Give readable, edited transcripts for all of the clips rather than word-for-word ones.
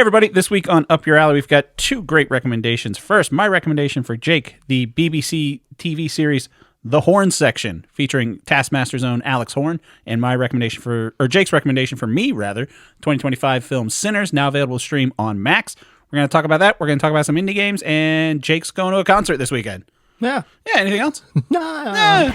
Hey, everybody. This week on Up Your Alley, we've got two great recommendations. First, my recommendation for Jake, the BBC TV series The Horne Section, featuring Taskmaster's own Alex Horne, and my recommendation for, or Jake's recommendation for me, rather, 2025 film Sinners, now available to stream on Max. We're going to talk about that. We're going to talk about some indie games, and Jake's going to a concert this weekend. Yeah. Yeah, anything else? No.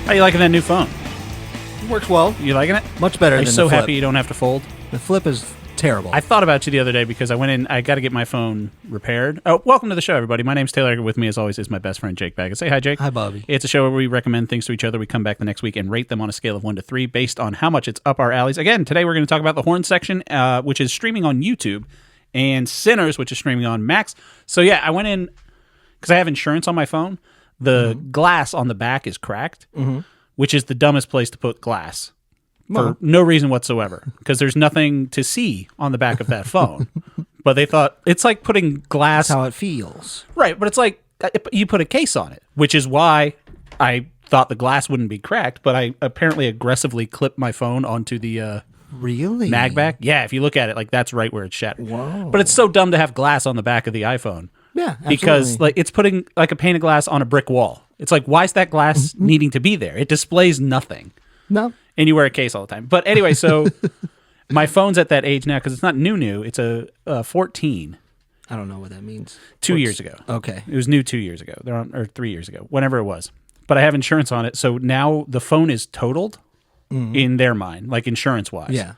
How you liking that new phone? It works well. You liking it? Much better I'm than so the flip. happy you don't have to fold. The flip is terrible. I thought about you the other day because I went in. I got to get my phone repaired. Oh, welcome to the show, everybody. My name's Taylor. With me, as always, is my best friend Jake Baggett. Say hi, Jake. Hi, Bobby. It's a show where we recommend things to each other. We come back the next week and rate them on a scale of 1 to 3 based on how much it's up our alleys. Again, today we're going to talk about The Horne Section, which is streaming on YouTube, and Sinners, which is streaming on Max. So yeah, I went in because I have insurance on my phone. The glass on the back is cracked, which is the dumbest place to put glass. For no reason whatsoever, because there's nothing to see on the back of that phone. But they thought it's like putting glass. That's how it feels. Right, but it's like you put a case on it, which is why I thought the glass wouldn't be cracked, but I apparently aggressively clipped my phone onto the Really? mag back. Yeah, if you look at it, like that's right where it's shattered. Whoa. But it's so dumb to have glass on the back of the iPhone. Yeah, absolutely. Because like it's putting like a pane of glass on a brick wall. It's like, why is that glass needing to be there? It displays nothing. No. And you wear a case all the time. But anyway, so my phone's at that age now because it's not new. It's a 14. I don't know what that means. 2 years ago. Okay. It was new 2 years ago. Or 3 years ago. Whenever it was. But I have insurance on it. So now the phone is totaled in their mind, like insurance-wise. Yeah.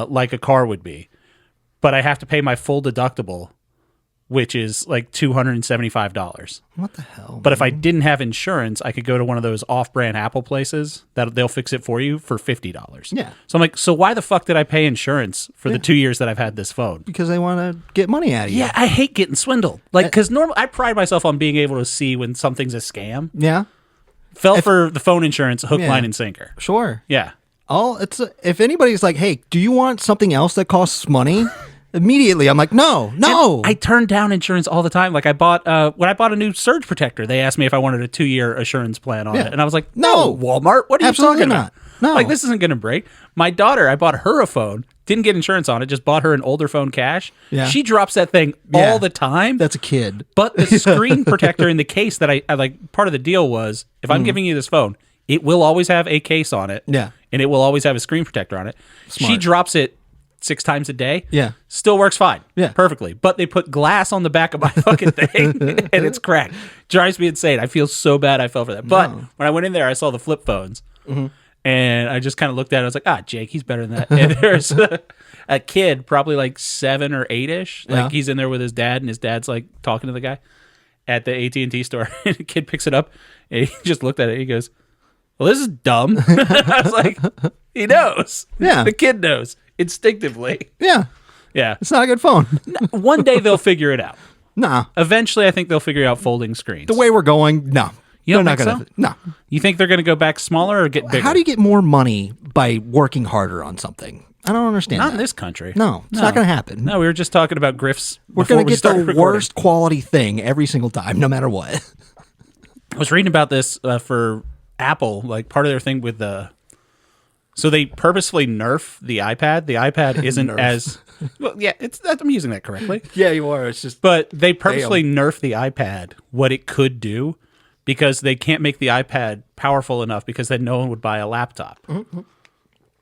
Like a car would be. But I have to pay my full deductible, which is like $275. What the hell? But if I didn't have insurance, I could go to one of those off-brand Apple places that they'll fix it for you for $50. Yeah. So I'm like, so why the fuck did I pay insurance for the 2 years that I've had this phone? Because they want to get money out of you. Yeah, I hate getting swindled. Like, because normally I pride myself on being able to see when something's a scam. Yeah. Fell for the phone insurance, hook, Yeah. line, and sinker. Sure. Yeah. If anybody's like, hey, do you want something else that costs money? Immediately, I'm like, no. And I turn down insurance all the time. Like I bought, when I bought a new surge protector, they asked me if I wanted a 2-year assurance plan on it. And I was like, no, Walmart, what are you Absolutely talking not. about? No. Like, this isn't going to break. My daughter, I bought her a phone, didn't get insurance on it, just bought her an older phone cash. Yeah. She drops that thing all the time. That's a kid. But the screen protector in the case that I like, part of the deal was, if I'm giving you this phone, it will always have a case on it. Yeah. And it will always have a screen protector on it. Smart. She drops it 6 times a day. Yeah. Still works fine. Yeah. Perfectly. But they put glass on the back of my fucking thing and it's cracked. Drives me insane. I feel so bad I fell for that. But when I went in there, I saw the flip phones and I just kind of looked at it. I was like, Jake, he's better than that. And there's a kid, probably like 7 or 8-ish. Like he's in there with his dad and his dad's like talking to the guy at the AT&T store. And the kid picks it up and he just looked at it. He goes, well, this is dumb. I was like, he knows. Yeah. The kid knows. Instinctively. Yeah. Yeah. It's not a good phone. One day they'll figure it out. Nah. Eventually, I think they'll figure out folding screens. The way we're going, no. You don't They're think not gonna. so? No. You think they're going to go back smaller or get bigger? How do you get more money by working harder on something? I don't understand Not that. in this country. No, it's not going to happen. No, we were just talking about grifts. We're going to get the worst quality thing every single time, no matter what. I was reading about this for Apple, like part of their thing with the. So they purposefully nerf the iPad. The iPad isn't as well. Yeah, I'm using that correctly. Yeah, you are. It's just. But they purposely nerf the iPad what it could do because they can't make the iPad powerful enough because then no one would buy a laptop.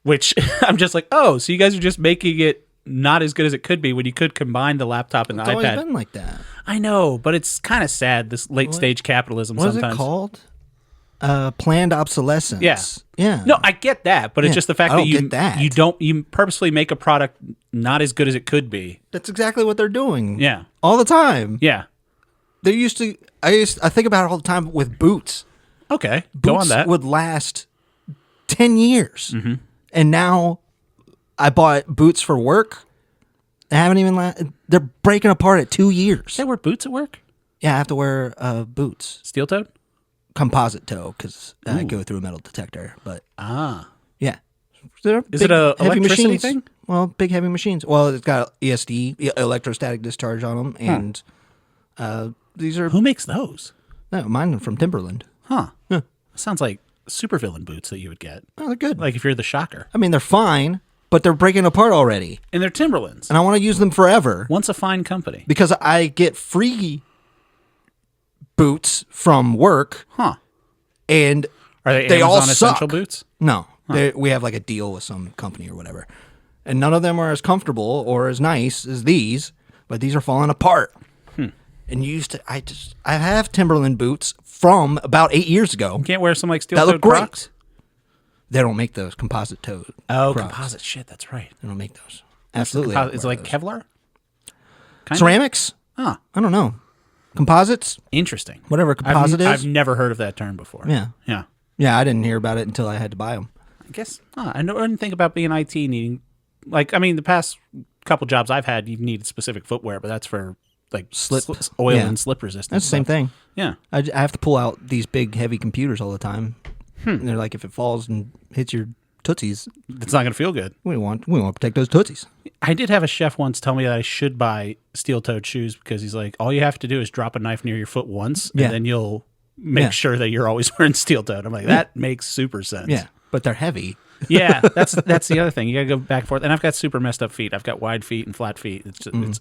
Which I'm just like, oh, so you guys are just making it not as good as it could be when you could combine the laptop and the It's always iPad. been like that. I know, but it's kind of sad, this late stage capitalism What sometimes. is it called? Planned obsolescence. Yeah. Yeah. No, I get that, but it's Yeah, just the fact I that don't get that. you purposely make a product not as good as it could be. That's exactly what they're doing. Yeah. All the time. Yeah. They used to. I think about it all the time with boots. Okay. Go on Boots that. would last 10 years. Mm-hmm. And now I bought boots for work. They haven't even they're breaking apart at 2 years. They wear boots at work? Yeah, I have to wear boots. Steel toed? composite toe because I go through a metal detector. But yeah, Is it a heavy electricity machines. thing? Well, big heavy machines. Well, it's got ESD, electrostatic discharge on them, and these are Who makes those? no, mine are from Timberland. Huh. Yeah. Sounds like supervillain boots that you would get. Oh, they're good. Like if you're the Shocker. I mean, they're fine, but they're breaking apart already, And they're Timberlands. and I want to use them forever Once a fine company. because I get free boots from work, Huh. and Are they They all Amazon Essential suck. boots? no, we have like a deal with some company or whatever, and none of them are as comfortable or as nice as these, but these are falling apart. And I have Timberland boots from about 8 years ago. You can't wear some like That steel-toed look great. Crocs? They don't make those composite toe. Oh, Crocs. composite shit. That's right. They don't make those. Absolutely. Is it like Kevlar? Kinda? ceramics? Huh. I don't know. Composites? Interesting. Whatever composite is. I've never heard of that term before. Yeah. Yeah. Yeah, I didn't hear about it until I had to buy them. I guess I didn't think about being IT needing, like, I mean, the past couple jobs I've had, you've needed specific footwear, but that's for like oil Yeah. and slip resistance. That's the same thing. Yeah. I have to pull out these big, heavy computers all the time. And they're like, if it falls and hits your tootsies, It's not going to feel good. we want to protect those tootsies. I did have a chef once tell me that I should buy steel-toed shoes because he's like, all you have to do is drop a knife near your foot once, Yeah. and then you'll make Yeah. sure that you're always wearing steel-toed. I'm like, that makes super sense. Yeah, but they're heavy. Yeah, that's the other thing. You got to go back and forth. And I've got super messed up feet. I've got wide feet and flat feet.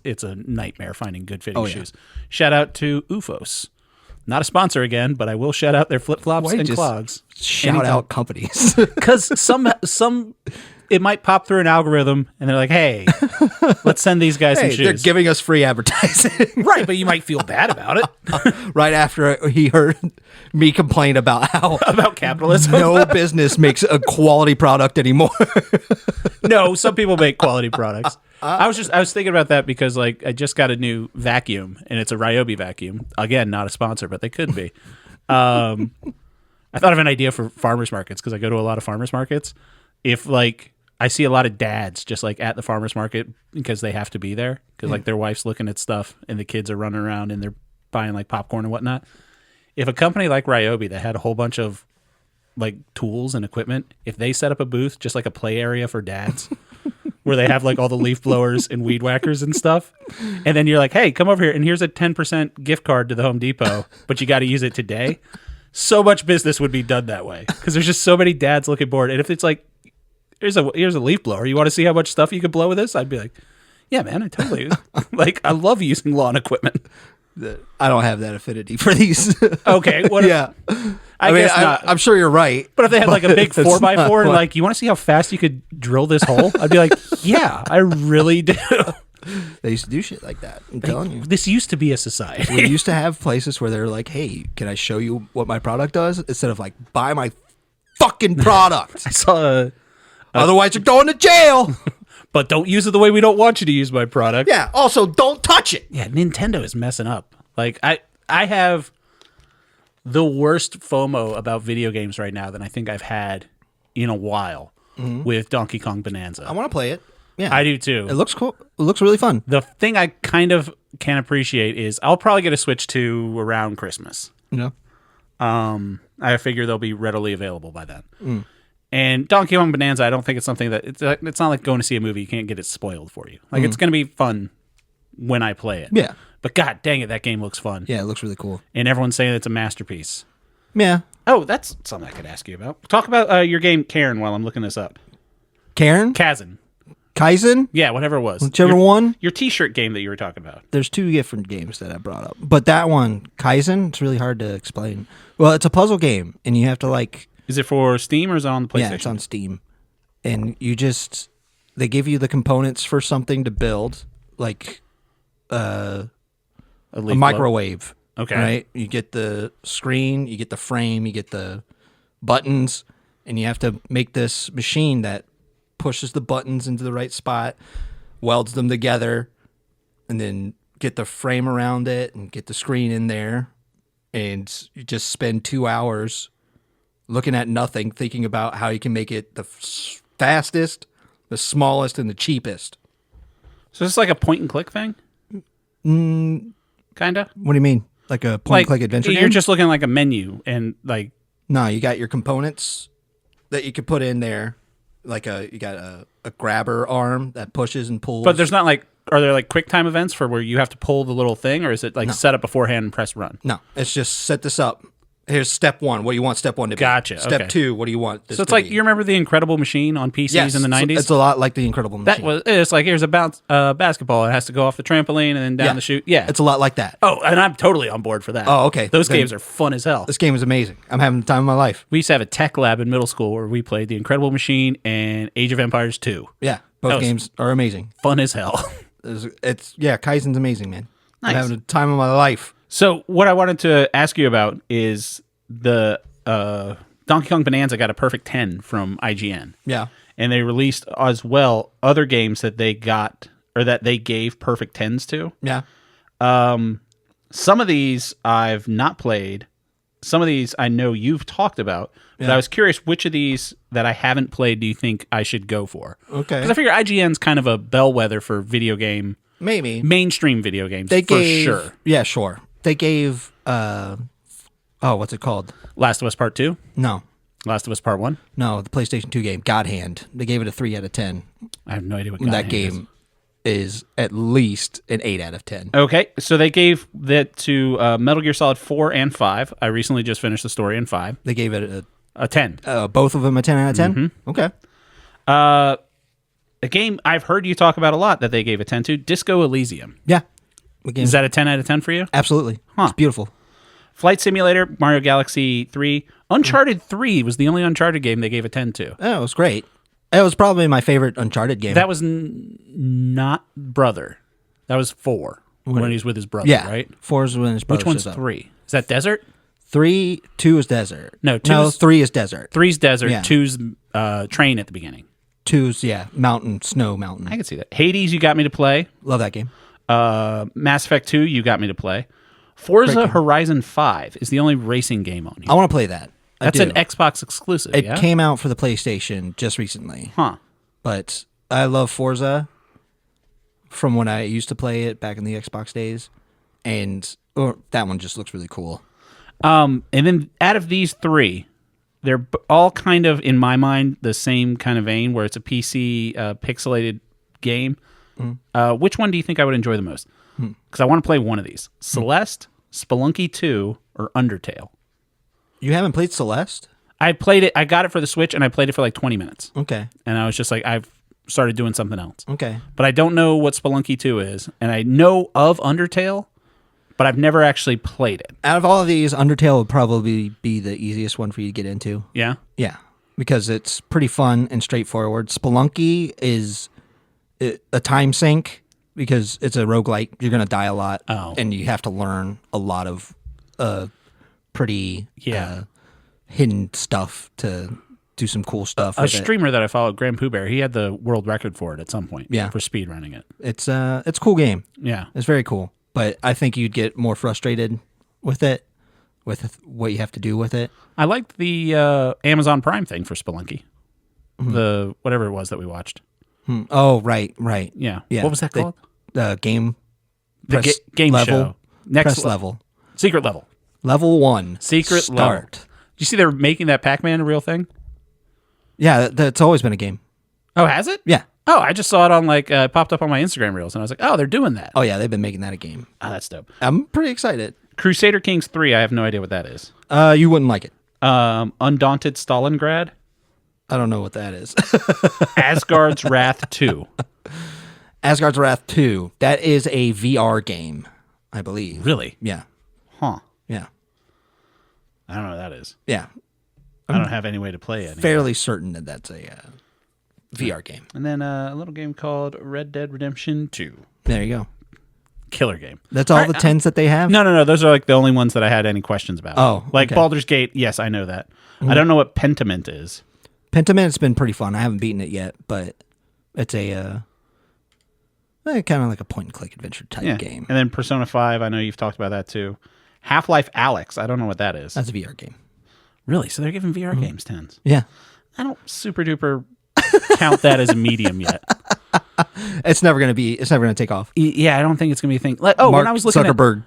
It's a nightmare finding good fitting Oh, yeah. shoes. Shout out to UFOS. Not a sponsor again, but I will shout out their flip-flops Why and just clogs. Shout out companies. Because some it might pop through an algorithm and they're like, hey, let's send these guys some Hey, shoes. they're giving us free advertising. Right, but you might feel bad about it. Right after he heard me complain about how About capitalism. no business makes a quality product anymore. No, some people make quality products. I was thinking about that because like I just got a new vacuum and it's a Ryobi vacuum. Again, not a sponsor, but they could be. I thought of an idea for farmers markets because I go to a lot of farmers markets. If like I see a lot of dads just like at the farmers market because they have to be there because like their wife's looking at stuff and the kids are running around and they're buying like popcorn and whatnot. If a company like Ryobi that had a whole bunch of like tools and equipment, if they set up a booth, just like a play area for dads where they have like all the leaf blowers and weed whackers and stuff. And then you're like, hey, come over here. And here's a 10% gift card to the Home Depot, but you got to use it today. So much business would be done that way because there's just so many dads looking bored. And if it's like, here's a leaf blower. You want to see how much stuff you could blow with this? I'd be like, yeah, man, I totally like. I love using lawn equipment. I don't have that affinity for these. Okay, what? Yeah. I mean, guess not. I'm sure you're right. But if they had like a big That's 4x4 not and what- like, you want to see how fast you could drill this hole? I'd be like, yeah, I really do. They used to do shit like that. I'm telling you. This used to be a society. We used to have places where they're like, hey, can I show you what my product does? Instead of like, buy my fucking product. I saw Otherwise, you're going to jail. but don't use it the way we don't want you to use my product. Yeah. Also, don't touch it. Yeah, Nintendo is messing up. Like I have the worst FOMO about video games right now than I think I've had in a while with Donkey Kong Bonanza. I want to play it. Yeah. I do too. It looks cool. It looks really fun. The thing I kind of can appreciate is I'll probably get a Switch 2 around Christmas. You know? I figure they'll be readily available by then. And Donkey Kong Bonanza, I don't think it's something that it's not like going to see a movie. You can't get it spoiled for you. Like it's going to be fun when I play it. Yeah. But god dang it, that game looks fun. Yeah, it looks really cool. And everyone's saying it's a masterpiece. Yeah. Oh, that's something I could ask you about. Talk about your game Karen while I'm looking this up. Karen? Kazan. Kaizen? Yeah, whatever it was. Whichever one. Your t-shirt game that you were talking about. There's two different games that I brought up. But that one, Kaizen, it's really hard to explain. Well, it's a puzzle game, and you have to like... Is it for Steam or is it on the PlayStation? Yeah, it's on Steam. And you just... They give you the components for something to build, like a leaf microwave. Okay. Right? You get the screen, you get the frame, you get the buttons, and you have to make this machine that pushes the buttons into the right spot, welds them together, and then get the frame around it and get the screen in there. And you just spend 2 hours looking at nothing, thinking about how you can make it the fastest, the smallest, and the cheapest. So it's like a point and click thing? Kinda? What do you mean? Like a point-and-click adventure game? You're just looking like a menu and like... No, you got your components that you could put in there. Like you got a grabber arm that pushes and pulls. But there's not like... Are there like quick time events for where you have to pull the little thing, or is it like set up beforehand and press run? No, it's just set this up. Here's step 1. What do you want step 1 to be? Gotcha. Step okay. 2, what do you want this So it's to like, be? you remember the Incredible Machine on PCs in the 90s? It's a lot like the Incredible Machine. It's like, here's a bounce basketball. It has to go off the trampoline and then down the chute. Yeah. It's a lot like that. Oh, and I'm totally on board for that. Oh, okay. Those Then games are fun as hell. This game is amazing. I'm having the time of my life. We used to have a tech lab in middle school where we played the Incredible Machine and Age of Empires 2. Yeah, both games are amazing. Fun as hell. Kaizen's amazing, man. Nice. I'm having the time of my life. So what I wanted to ask you about is the Donkey Kong Bonanza got a perfect 10 from IGN. Yeah. And they released as well other games that they got or that they gave perfect 10s to. Yeah. Some of these I've not played. Some of these I know you've talked about. But I was curious, which of these that I haven't played do you think I should go for? Okay. Because I figure IGN's kind of a bellwether for video game, Maybe. mainstream video games, sure. Yeah, sure. They gave, what's it called? Last of Us Part 2? No. Last of Us Part 1? No, the PlayStation 2 game, God Hand. They gave it a 3 out of 10. I have no idea what That God Hand game is at least an 8 out of 10. Okay, so they gave that to Metal Gear Solid 4 and 5. I recently just finished the story in 5. They gave it A 10. both of them a 10 out of 10? Mm-hmm. Okay. A game I've heard you talk about a lot that they gave a 10 to, Disco Elysium. Yeah. Is that a 10 out of 10 for you? Absolutely. It's beautiful. Flight Simulator, Mario Galaxy 3. Uncharted 3 was the only Uncharted game they gave a 10 to. Oh, it was great. It was probably my favorite Uncharted game. That was not Brother. That was 4 when he's with his brother, right? 4 is when his brother Which one's shows up. 3? Is that Desert? 2 is desert. No, 3 is desert. 3's Desert, Yeah. 2's Train at the beginning. 2's, mountain, snow mountain. I can see that. Hades, you got me to play. Love that game. Mass Effect 2, you got me to play. Forza Horizon 5 is the only racing game on here. I want to play that. That's an Xbox exclusive, It came out for the PlayStation just recently. Huh. But I love Forza from when I used to play it back in the Xbox days. And that one just looks really cool. And then out of these 3, they're all kind of, in my mind, the same kind of vein where it's a PC pixelated game. Which one do you think I would enjoy the most? Because I want to play one of these. Celeste, Spelunky 2, or Undertale. You haven't played Celeste? I played it. I got it for the Switch, and I played it for like 20 minutes. Okay. And I was just like, I've started doing something else. Okay. But I don't know what Spelunky 2 is. And I know of Undertale, but I've never actually played it. Out of all of these, Undertale would probably be the easiest one for you to get into. Yeah? Yeah. Because it's pretty fun and straightforward. Spelunky is a time sink because it's a roguelike. You're going to die a lot. Oh. And you have to learn a lot of pretty hidden stuff to do some cool stuff. A streamer that I followed, Grand Pooh Bear, he had the world record for it at some point. Yeah. For speed running it. It's a cool game. Yeah. It's very cool. But I think you'd get more frustrated with it, with what you have to do with it. I liked the Amazon Prime thing for Spelunky. The whatever it was that we watched. Oh, right. Yeah. Yeah. What was that called? Game. The game level. show. Next Press level. Secret level. Level 1. Secret Start. level. Did you see they're making that Pac-Man a real thing? Yeah, that's always been a game. Oh, has it? Yeah. Oh, I just saw it on it popped up on my Instagram reels, and I was like, oh, they're doing that. Oh, yeah, they've been making that a game. Oh, that's dope. I'm pretty excited. Crusader Kings 3, I have no idea what that is. You wouldn't like it. Undaunted Stalingrad. I don't know what that is. Asgard's Wrath 2. Asgard's Wrath 2. That is a VR game, I believe. Really? Yeah. Huh. Yeah. I don't know what that is. Yeah. I don't have any way to play it. Fairly certain that that's a VR game. And then a little game called Red Dead Redemption 2. There you go. Killer game. That's all the 10s that they have? No. Those are like the only ones that I had any questions about. Oh, like okay. Baldur's Gate. Yes, I know that. I don't know what Pentiment is. Pentiment's been pretty fun. I haven't beaten it yet, but it's a kind of like a point-and-click adventure type game. And then Persona 5. I know you've talked about that too. Half-Life Alyx. I don't know what that is. That's a VR game. Really? So they're giving VR games 10s. Yeah. I don't super duper count that as a medium yet. It's never going to take off. Yeah, I don't think it's going to be a thing. Like, Mark when I was looking Zuckerberg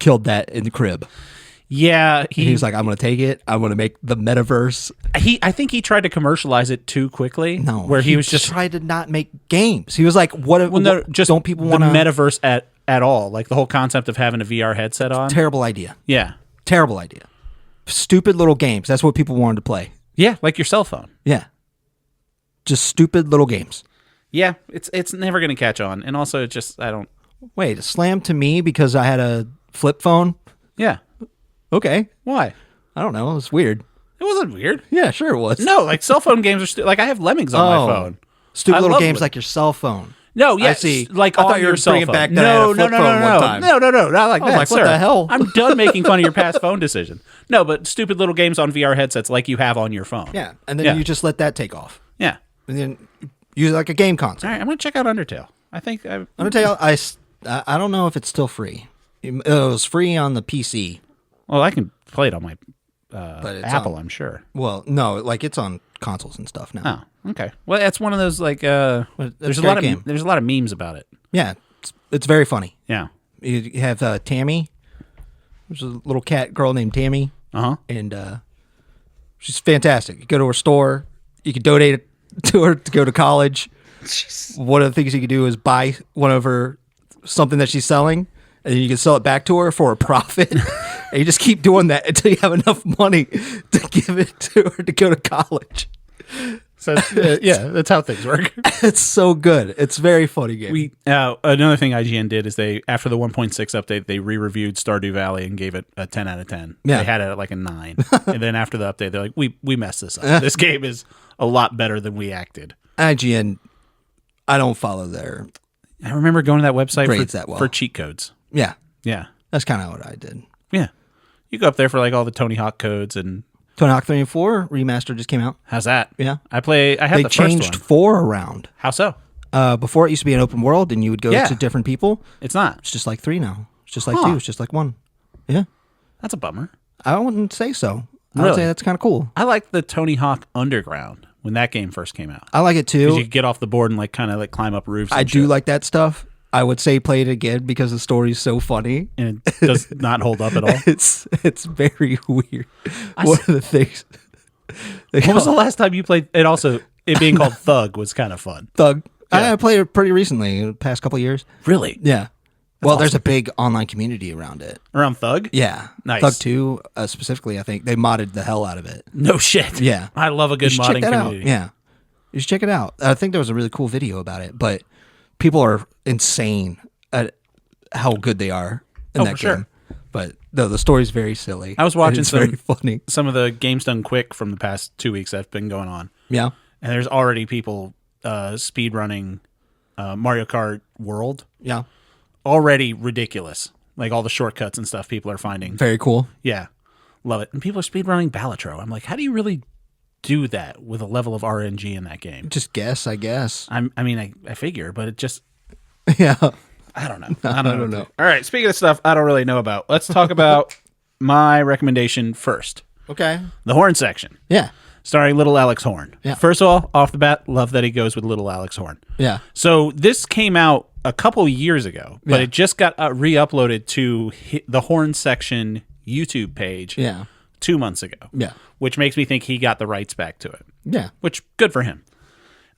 killed that in the crib. Yeah, He was like, I'm going to take it. I'm going to make the metaverse. I think he tried to commercialize it too quickly. No, where he was just tried to not make games. He was like, just don't people the want metaverse at all? Like the whole concept of having a VR headset on. Terrible idea. Yeah, Terrible idea. Stupid little games. That's what people wanted to play. yeah, like your cell phone. Yeah. Just stupid little games. Yeah, it's never going to catch on, and also it just I don't. Wait, a slam to me because I had a flip phone? Yeah, Okay. why? I don't know. It was weird. It wasn't weird. Yeah, sure it was. No, like cell phone games are like I have Lemmings on my phone. Stupid I little love games it. like your cell phone. No, yes, I see. like I thought on you your were cell bringing phone. back that I had a flip phone one time. No, not like that, like, what sir. the hell? I'm done making fun of your past phone decision. No, but stupid little games on VR headsets like you have on your phone. Yeah, and then Yeah. you just let that take off. Yeah. And then use it like a game console. All right, I'm gonna check out Undertale. I think Undertale, I don't know if it's still free. It was free on the PC. well, I can play it on my But it's Apple, on- I'm sure. Well, no, like it's on consoles and stuff now. Oh, okay. Well, that's one of those like That's there's a a lot great of game. there's a lot of memes about it. Yeah, it's very funny. Yeah. You have Tammy. There's a little cat girl named Tammy, Uh-huh. and she's fantastic. You go to her store, you can donate it to her to go to college. One of the things you can do is buy one of her something that she's selling, and then you can sell it back to her for a profit. And you just keep doing that until you have enough money to give it to her to go to college. So yeah, that's how things work. It's so good. It's a very funny game. We another thing IGN did is they after the 1.6 update they re-reviewed Stardew Valley and gave it a 10 out of 10. Yeah. They had it at like a 9. And then after the update they're like we messed this up. This game is a lot better than we acted. IGN, I don't follow their. I remember going to that website Grades that well. for cheat codes. Yeah, Yeah. that's kind of what I did. Yeah. You go up there for like all the Tony Hawk codes and Tony Hawk 3 and 4 remaster just came out. how's that? Yeah. I have They the first changed one. 4 around. How so? Before it used to be an open world and you would go Yeah. to different people. It's not. It's just like 3 now. It's just like Huh. 2. It's just like 1. Yeah. That's a bummer. I wouldn't say so. I would Really? say that's kind of cool. I liked the Tony Hawk Underground when that game first came out. I like it Because too. you could get off the board and like kind of like climb up roofs. I and do shit. like that stuff. I would say play it again because the story's so funny. and it does not hold up at all. It's very weird. One of the things. When was the last time you played it? Also, it being called Thug was kind of fun. Thug? Yeah. I played it pretty recently, the past couple of years. Really? Yeah. Well, there's a big online community around it. Around Thug? Yeah. Nice. Thug 2, specifically, I think. They modded the hell out of it. No shit. Yeah. I love a good You should modding check that community. out. Yeah. You should check it out. I think there was a really cool video about it, but people are insane at how good they are in Oh, that for sure. game. But no, the story's very silly. I was watching it's some- very funny. Some of the games done quick from the past 2 weeks that's been going on. Yeah. And there's already people speed running Mario Kart World. Yeah. Already ridiculous. Like all the shortcuts and stuff people are finding. Very cool. Yeah. Love it. And people are speed running Balatro. I'm like, how do you really do that with a level of RNG in that game? Just guess, I guess. I figure, but it just Yeah. I don't know. I don't know. All right, speaking of stuff I don't really know about, let's talk about my recommendation first. Okay. The Horne Section, Yeah. starring Little Alex Horne. Yeah. First of all, off the bat, love that he goes with Little Alex Horne. Yeah. So this came out a couple years ago, but Yeah. it just got re-uploaded to the Horne Section YouTube page Yeah. 2 months ago. Yeah. Which makes me think he got the rights back to it. Yeah. Which, good for him.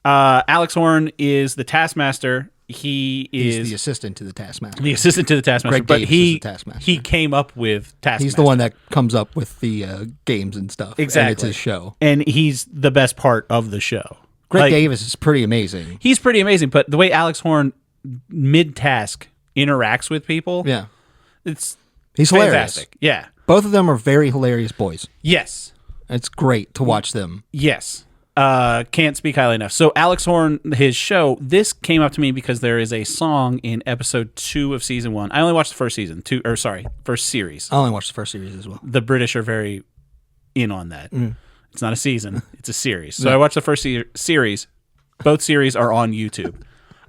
Alex Horne is the Taskmaster. He's He's the assistant to the Taskmaster. the assistant to the Taskmaster, Greg but Davis he is the Taskmaster. he came up with Taskmaster. He's the one that comes up with the games and stuff. Exactly. And it's his show. and he's the best part of the show. Greg Like, Davis is pretty amazing. he's pretty amazing, but the way Alex Horne mid-task interacts with people, Yeah. it's He's hilarious. fantastic. Yeah. Both of them are very hilarious boys. Yes. It's great to watch them. Yes. Can't speak highly enough. So Alex Horne, his show, this came up to me because there is a song in episode 2 of season 1. I only watched the first season, first series. I only watched the first series as well. The British are very in on that. It's not a season, it's a series. So I watched the first series. Both series are on YouTube.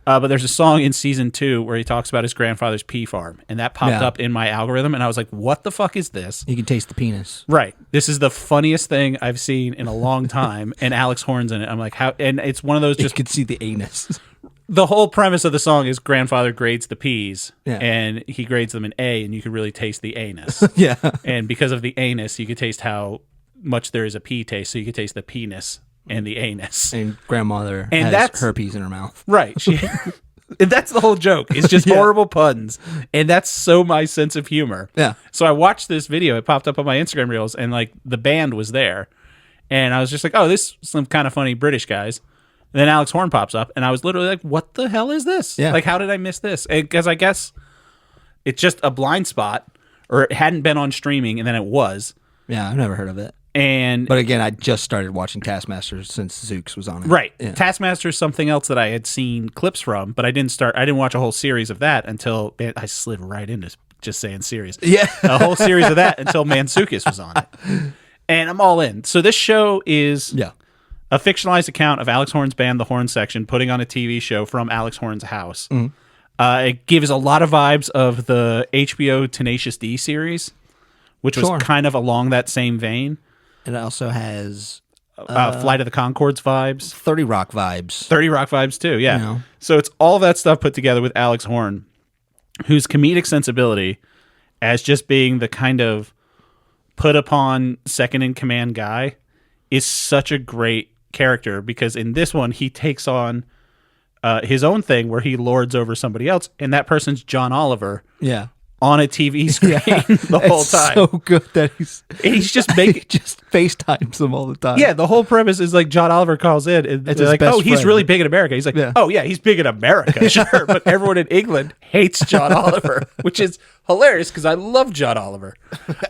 But there's a song in season 2 where he talks about his grandfather's pea farm, and that popped up in my algorithm, and I was like, what the fuck is this? You can taste the penis. Right. This is the funniest thing I've seen in a long time, and Alex Horne's in it. I'm like, how? And it's one of those just... You can see the anus. The whole premise of the song is grandfather grades the peas, Yeah. and he grades them in A, and you can really taste the anus. Yeah. And because of the anus, you could taste how much there is a pea taste, so you could taste the penis and the anus. And grandmother And has that's- herpes in her mouth. Right. And that's the whole joke. It's just horrible puns. And that's so my sense of humor. Yeah. So I watched this video. It popped up on my Instagram reels, and like the band was there. And I was just like, oh, this is some kind of funny British guys. And then Alex Horne pops up, and I was literally like, what the hell is this? Yeah. Like, how did I miss this? Because I guess it's just a blind spot, or it hadn't been on streaming, and then it was. Yeah, I've never heard of it. And But again, I just started watching Taskmaster since Zooks was on it. right. Yeah. Taskmaster is something else that I had seen clips from, but I didn't watch a whole series of that until I slid right into just saying series. Yeah. A whole series of that until Mantzoukas was on it. And I'm all in. So this show is a fictionalized account of Alex Horne's band, the Horne Section, putting on a TV show from Alex Horne's house. It gives a lot of vibes of the HBO Tenacious D series, which was kind of along that same vein. It also has Flight of the Conchords vibes. 30 Rock vibes. 30 Rock vibes too, yeah. You know. So it's all that stuff put together with Alex Horne, whose comedic sensibility as just being the kind of put upon second in command guy is such a great character, because in this one he takes on his own thing where he lords over somebody else, and that person's John Oliver. Yeah. On a TV screen the whole It's time. so good that He's just making just FaceTimes them all the time. Yeah, the whole premise is like John Oliver calls in and It's they're his like, best oh, he's friend. really big in America. He's like, oh yeah, he's big in America, sure. But everyone in England hates John Oliver, which is hilarious because I love John Oliver.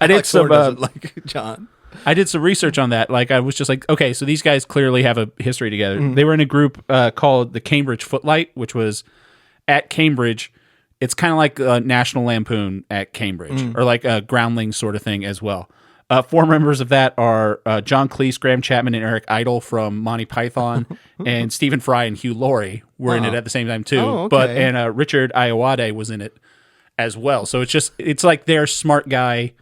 I did Alex some Horne doesn't like John. I did some research on that. Like I was just like, okay, so these guys clearly have a history together. They were in a group called the Cambridge Footlight, which was at Cambridge. It's kind of like National Lampoon at Cambridge, or like a Groundling sort of thing as well. 4 members of that are John Cleese, Graham Chapman, and Eric Idle from Monty Python, and Stephen Fry and Hugh Laurie were in it at the same time too. Oh, okay. And Richard Ayoade was in it as well. So it's like their smart guy,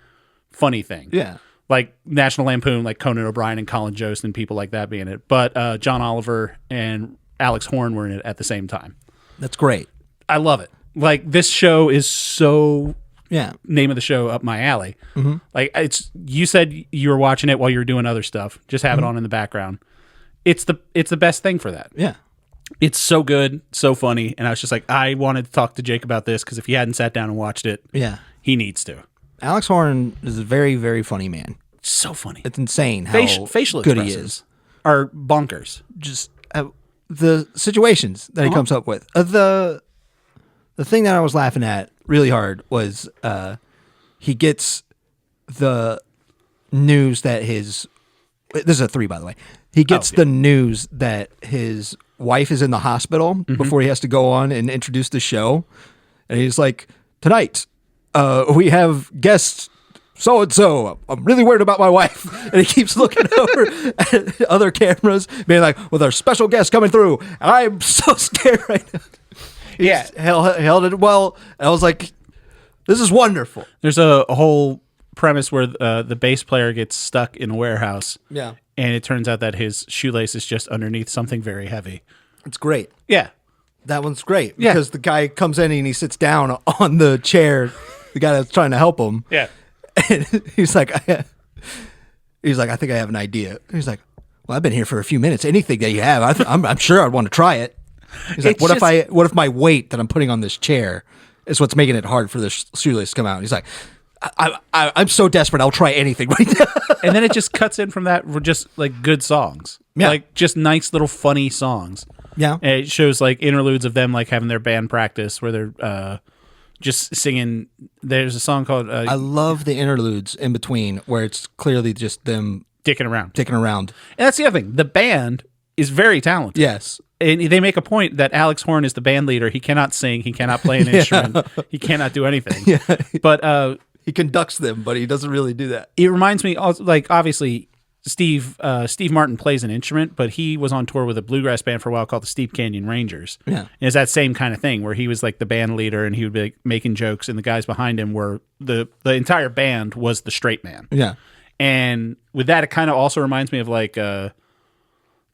funny thing. Yeah. Like National Lampoon, like Conan O'Brien and Colin Jost and people like that being in it. But John Oliver and Alex Horne were in it at the same time. That's great. I love it. Like this show is so name of the show up my alley. Like you said you were watching it while you were doing other stuff. Just have it on in the background. It's the best thing for that. Yeah. It's so good, so funny, and I was just like, I wanted to talk to Jake about this because if he hadn't sat down and watched it, he needs to. Alex Horne is a very, very funny man. So funny. It's insane how facial good he expressions is. Are bonkers. Just the situations that he comes up with. The thing that I was laughing at really hard was he gets the news that this is a 3, by the way. He gets the news that his wife is in the hospital before he has to go on and introduce the show. And he's like, tonight, we have guests so-and-so. I'm really worried about my wife. And he keeps looking over at other cameras, being like, with our special guest coming through. And I'm so scared right now. Yeah. Held it well. I was like, this is wonderful. There's a whole premise where the bass player gets stuck in a warehouse. Yeah. And it turns out that his shoelace is just underneath something very heavy. It's great. Yeah. That one's great. Yeah. Because the guy comes in and he sits down on the chair, the guy that's trying to help him. Yeah. And he's like, I think I have an idea. He's like, well, I've been here for a few minutes. Anything that you have, I'm sure I'd want to try it. He's like, what if my weight that I'm putting on this chair is what's making it hard for this shoelace to come out? And he's like, I'm so desperate, I'll try anything right now. And then it just cuts in from that for just like good songs. Yeah. Like just nice little funny songs. Yeah. And it shows like interludes of them like having their band practice where they're just singing. There's a song called I love the interludes in between where it's clearly just them Dicking Around. And that's the other thing. The band is very talented. Yes. And they make a point that Alex Horne is the band leader. He cannot sing. He cannot play an instrument. He cannot do anything. Yeah. But he conducts them, but he doesn't really do that. it reminds me, also, like, obviously, Steve Martin plays an instrument, but he was on tour with a bluegrass band for a while called the Steep Canyon Rangers. Yeah. And it's that same kind of thing where he was like the band leader and he would be like, making jokes, and the guys behind him were the entire band was the straight man. Yeah. And with that, it kind of also reminds me of like the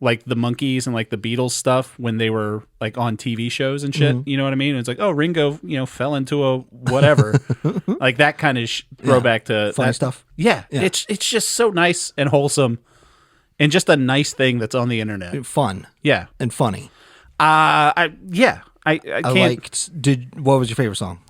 Monkees and like the Beatles stuff when they were like on TV shows and shit. You know what I mean? And it's like, oh, Ringo, fell into a whatever, like that kind of throwback to funny that stuff. Yeah, it's just so nice and wholesome, and just a nice thing that's on the internet. Fun. Yeah, And funny. I can't. liked. What was your favorite song?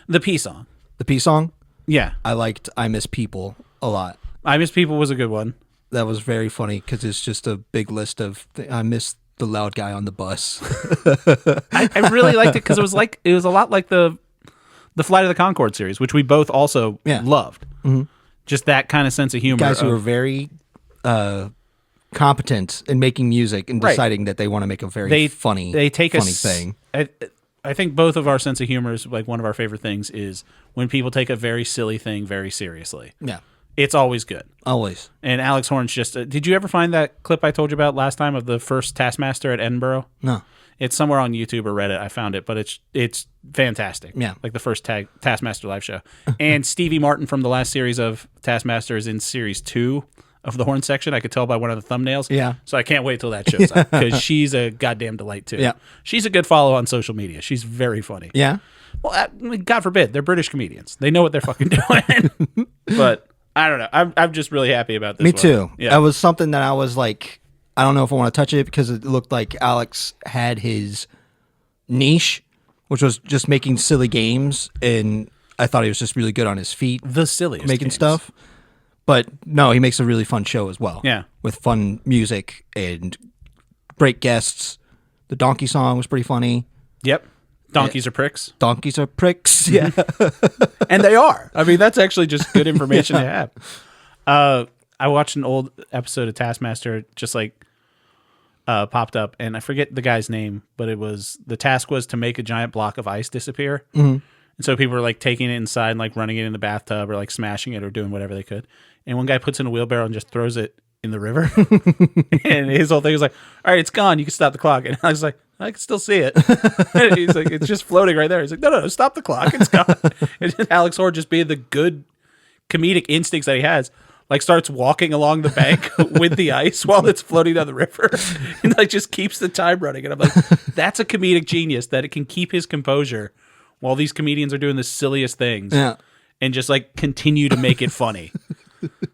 The P song. The P song. Yeah, I liked "I Miss People" a lot. I Miss People was a good one. That was very funny because it's just a big list of I miss the loud guy on the bus. I really liked it because it was a lot like the Flight of the Conchord series, which we both also loved. Mm-hmm. Just that kind of sense of humor. Guys who are very competent in making music and deciding that they want to make a very funny thing. I think both of our sense of humor is like one of our favorite things is when people take a very silly thing very seriously. Yeah. It's always good. Always. And Alex Horne's just... did you ever find that clip I told you about last time of the first Taskmaster at Edinburgh? No. It's somewhere on YouTube or Reddit. I found it, but it's fantastic. Yeah. Like the first Taskmaster live show. And Stevie Martin from the last series of Taskmaster is in series 2 of the Horne Section. I could tell by one of the thumbnails. Yeah. So I can't wait till that shows up because she's a goddamn delight too. Yeah. She's a good follow on social media. She's very funny. Yeah. Well, God forbid. They're British comedians. They know what they're fucking doing. But... I don't know. I'm just really happy about this. Me too. Yeah. That was something that I was like, I don't know if I want to touch it because it looked like Alex had his niche, which was just making silly games, and I thought he was just really good on his feet. The silliest making games. stuff. But no, he makes a really fun show as well. Yeah. With fun music and great guests. The donkey song was pretty funny. Yep. Donkeys are pricks. Donkeys are pricks. Yeah. And they are. I mean, that's actually just good information to have. I watched an old episode of Taskmaster just like popped up, and I forget the guy's name, but the task was to make a giant block of ice disappear. Mm-hmm. And so people were like taking it inside and like running it in the bathtub or like smashing it or doing whatever they could. And one guy puts in a wheelbarrow and just throws it in the river. And his whole thing was like, all right, it's gone. You can stop the clock. And I was like, I can still see it. And he's like, it's just floating right there. He's like, no, stop the clock. It's gone. And Alex Horne, just being the good comedic instincts that he has, like starts walking along the bank with the ice while it's floating down the river and like just keeps the time running. And I'm like, that's a comedic genius that it can keep his composure while these comedians are doing the silliest things and just like continue to make it funny.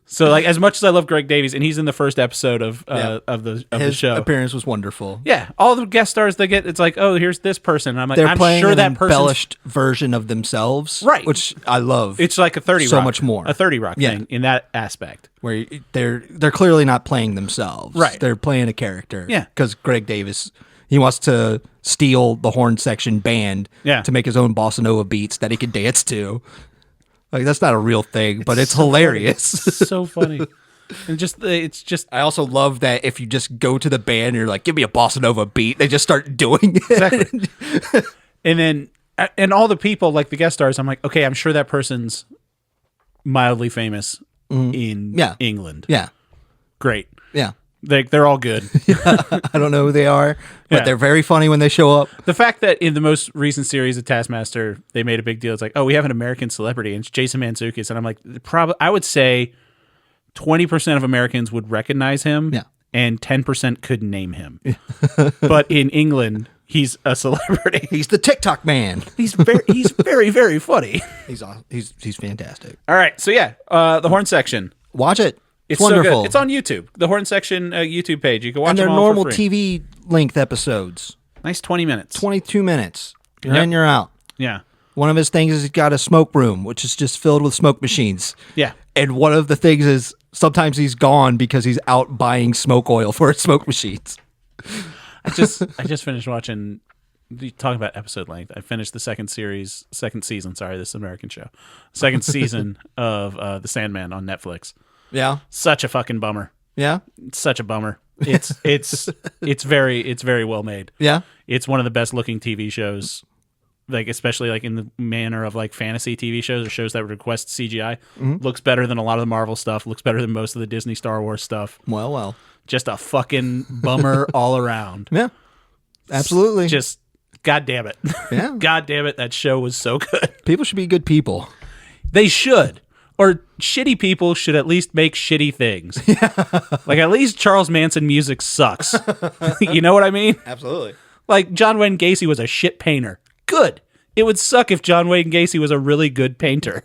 So like as much as I love Greg Davies, and he's in the first episode of the show. His appearance was wonderful. Yeah, all the guest stars they get, it's like, oh, here's this person. And I'm like, they're I'm playing sure an that person's embellished version of themselves, right? Which I love. It's like a 30 so Rock, much more a 30 Rock thing in that aspect, where they're clearly not playing themselves, right? They're playing a character, yeah. Because Greg Davis, he wants to steal the Horne Section band, to make his own bossa nova beats that he can dance to. Like that's not a real thing, but it's so hilarious. It's so funny. And it's just. I also love that if you just go to the band and you're like, give me a bossa nova beat, they just start doing it. Exactly. And then, and all the people, like the guest stars, I'm like, okay, I'm sure that person's mildly famous in England. Yeah. Great. Yeah. They're all good. I don't know who they are, but they're very funny when they show up. The fact that in the most recent series of Taskmaster, they made a big deal. It's like, oh, we have an American celebrity, and it's Jason Mantzoukas. And I'm like, I would say 20% of Americans would recognize him, and 10% could name him. But in England, he's a celebrity. He's the TikTok man. He's very, very funny. He's fantastic. All right, so the Horne Section. Watch it. It's wonderful. So good. It's on YouTube. The Horne Section YouTube page. You can watch and them they're all normal for free. TV length episodes. Nice 20 minutes. 22 minutes. You're in, you're out. Yeah. One of his things is he's got a smoke room, which is just filled with smoke machines. Yeah. And one of the things is sometimes he's gone because he's out buying smoke oil for his smoke machines. I just finished watching. Talking about episode length, I finished the second season. Sorry, this is an American show. Second season of The Sandman on Netflix. Yeah. Such a fucking bummer. Yeah. Such a bummer. It's very well made. Yeah. It's one of the best looking TV shows like especially like in the manner of like fantasy TV shows or shows that request CGI, looks better than a lot of the Marvel stuff, looks better than most of the Disney Star Wars stuff. Well. Just a fucking bummer all around. Yeah. Absolutely. Just God damn it. Yeah. God damn it, that show was so good. People should be good people. They should. Or shitty people should at least make shitty things. Yeah. Like at least Charles Manson music sucks. You know what I mean? Absolutely. Like John Wayne Gacy was a shit painter. Good. It would suck if John Wayne Gacy was a really good painter.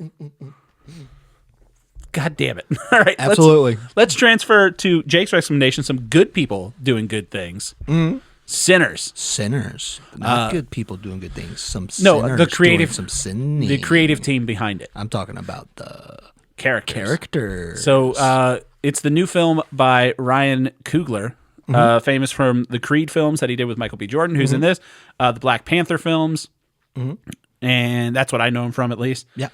God damn it. All right. Absolutely. Let's transfer to Jake's recommendation, some good people doing good things. Sinners. Sinners. Not good people doing good things. Some No, sinners the creative doing some sinning. The creative team behind it. I'm talking about the Characters. characters. So it's the new film by Ryan Coogler, famous from the Creed films that he did with Michael B. Jordan, who's in this, the Black Panther films, and that's what I know him from at least. Yeah.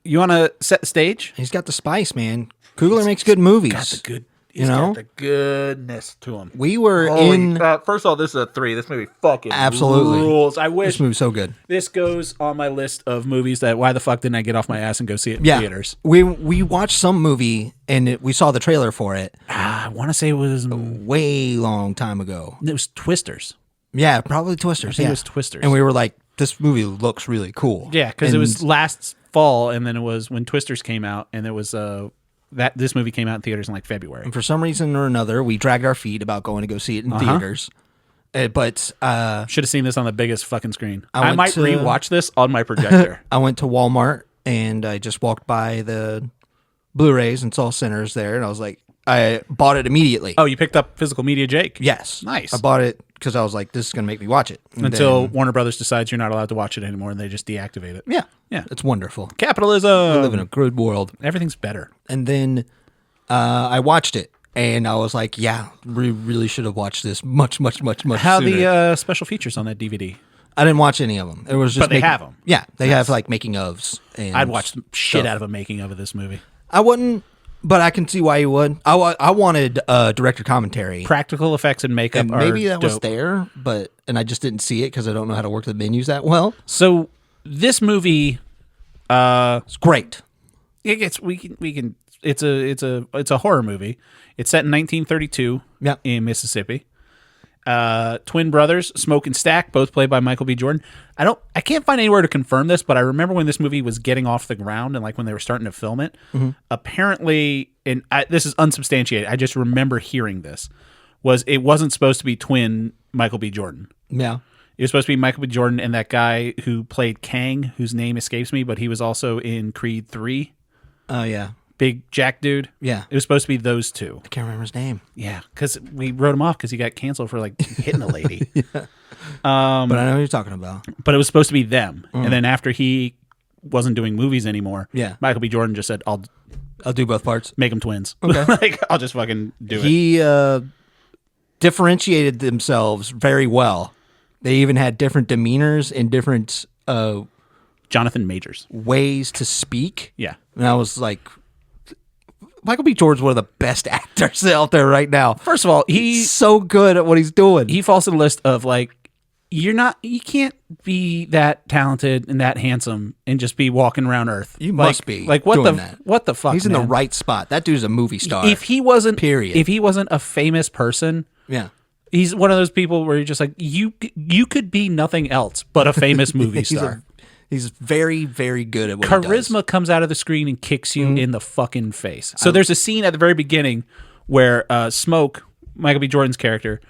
You want to set the stage? He's got the spice, man. Coogler makes good movies. Got the good. You know? Got the goodness to him. We were in... first of all, this is a 3. This movie fucking Absolutely. rules. I wish This movie's so good. this goes on my list of movies that why the fuck didn't I get off my ass and go see it in theaters? We watched some movie, and we saw the trailer for it I want to say it was way long time ago. Twisters. Yeah, probably Twisters. I think it was Twisters. And we were like, this movie looks really cool. Yeah, because it was last fall, and then it was when Twisters came out, and it was this movie came out in theaters in like February. And for some reason or another, we dragged our feet about going to go see it in theaters. But Should have seen this on the biggest fucking screen. I went might to- rewatch this on my projector. I went to Walmart, and I just walked by the Blu-rays and saw Sinners there, and I was like, I bought it immediately. Oh, you picked up physical media, Jake? Yes. Nice. I bought it because I was like, this is going to make me watch it. And Until then- Warner Brothers decides you're not allowed to watch it anymore, and they just deactivate it. Yeah. Yeah. It's wonderful. Capitalism. We live in a good world. Everything's better. And then I watched it, and I was like, yeah, we really should have watched this much How sooner. the special features on that DVD? I didn't watch any of them. It was just But they have 'em. Yeah, they have like making ofs. And I'd watch the shit stuff. out of a making of this movie. I wouldn't, but I can see why you would. I wanted director commentary. Practical effects and makeup And are maybe that was dope. there, and I just didn't see it because I don't know how to work the menus that well. So this movie, It's great. it gets we can. It's a horror movie. It's set in 1932 Yep. in Mississippi. Twin brothers, Smoke and Stack, both played by Michael B. Jordan. I can't find anywhere to confirm this, but I remember when this movie was getting off the ground and like when they were starting to film it. Apparently, and this is unsubstantiated. I just remember hearing this it wasn't supposed to be twin Michael B. Jordan. Yeah. It was supposed to be Michael B. Jordan and that guy who played Kang, whose name escapes me, but he was also in Creed 3. Oh, yeah. Big Jack dude. Yeah. It was supposed to be those two. I can't remember his name. Yeah, because we wrote him off because he got canceled for like hitting a lady. But I know what you're talking about. But it was supposed to be them. And then after he wasn't doing movies anymore, Yeah. Michael B. Jordan just said, I'll I'll do both parts. make them twins. Okay. Like, I'll just fucking do it. He differentiated themselves very well. They even had different demeanors and different Jonathan Majors. ways to speak. Yeah. And I was like, Michael B. Jordan's one of the best actors out there right now. First of all, He's so good at what he's doing. he falls to the list of like, you can't be that talented and that handsome and just be walking around Earth. You Like- must be like what doing the that. what the fuck? He's in man? the right spot. That dude's a movie star. If he wasn't Period. if he wasn't a famous person, yeah. he's one of those people where you're just like you could be nothing else but a famous movie star. He's very, very good at what he does. Charisma comes out of the screen and kicks you in the fucking face. So there's a scene at the very beginning where Smoke, Michael B. Jordan's character,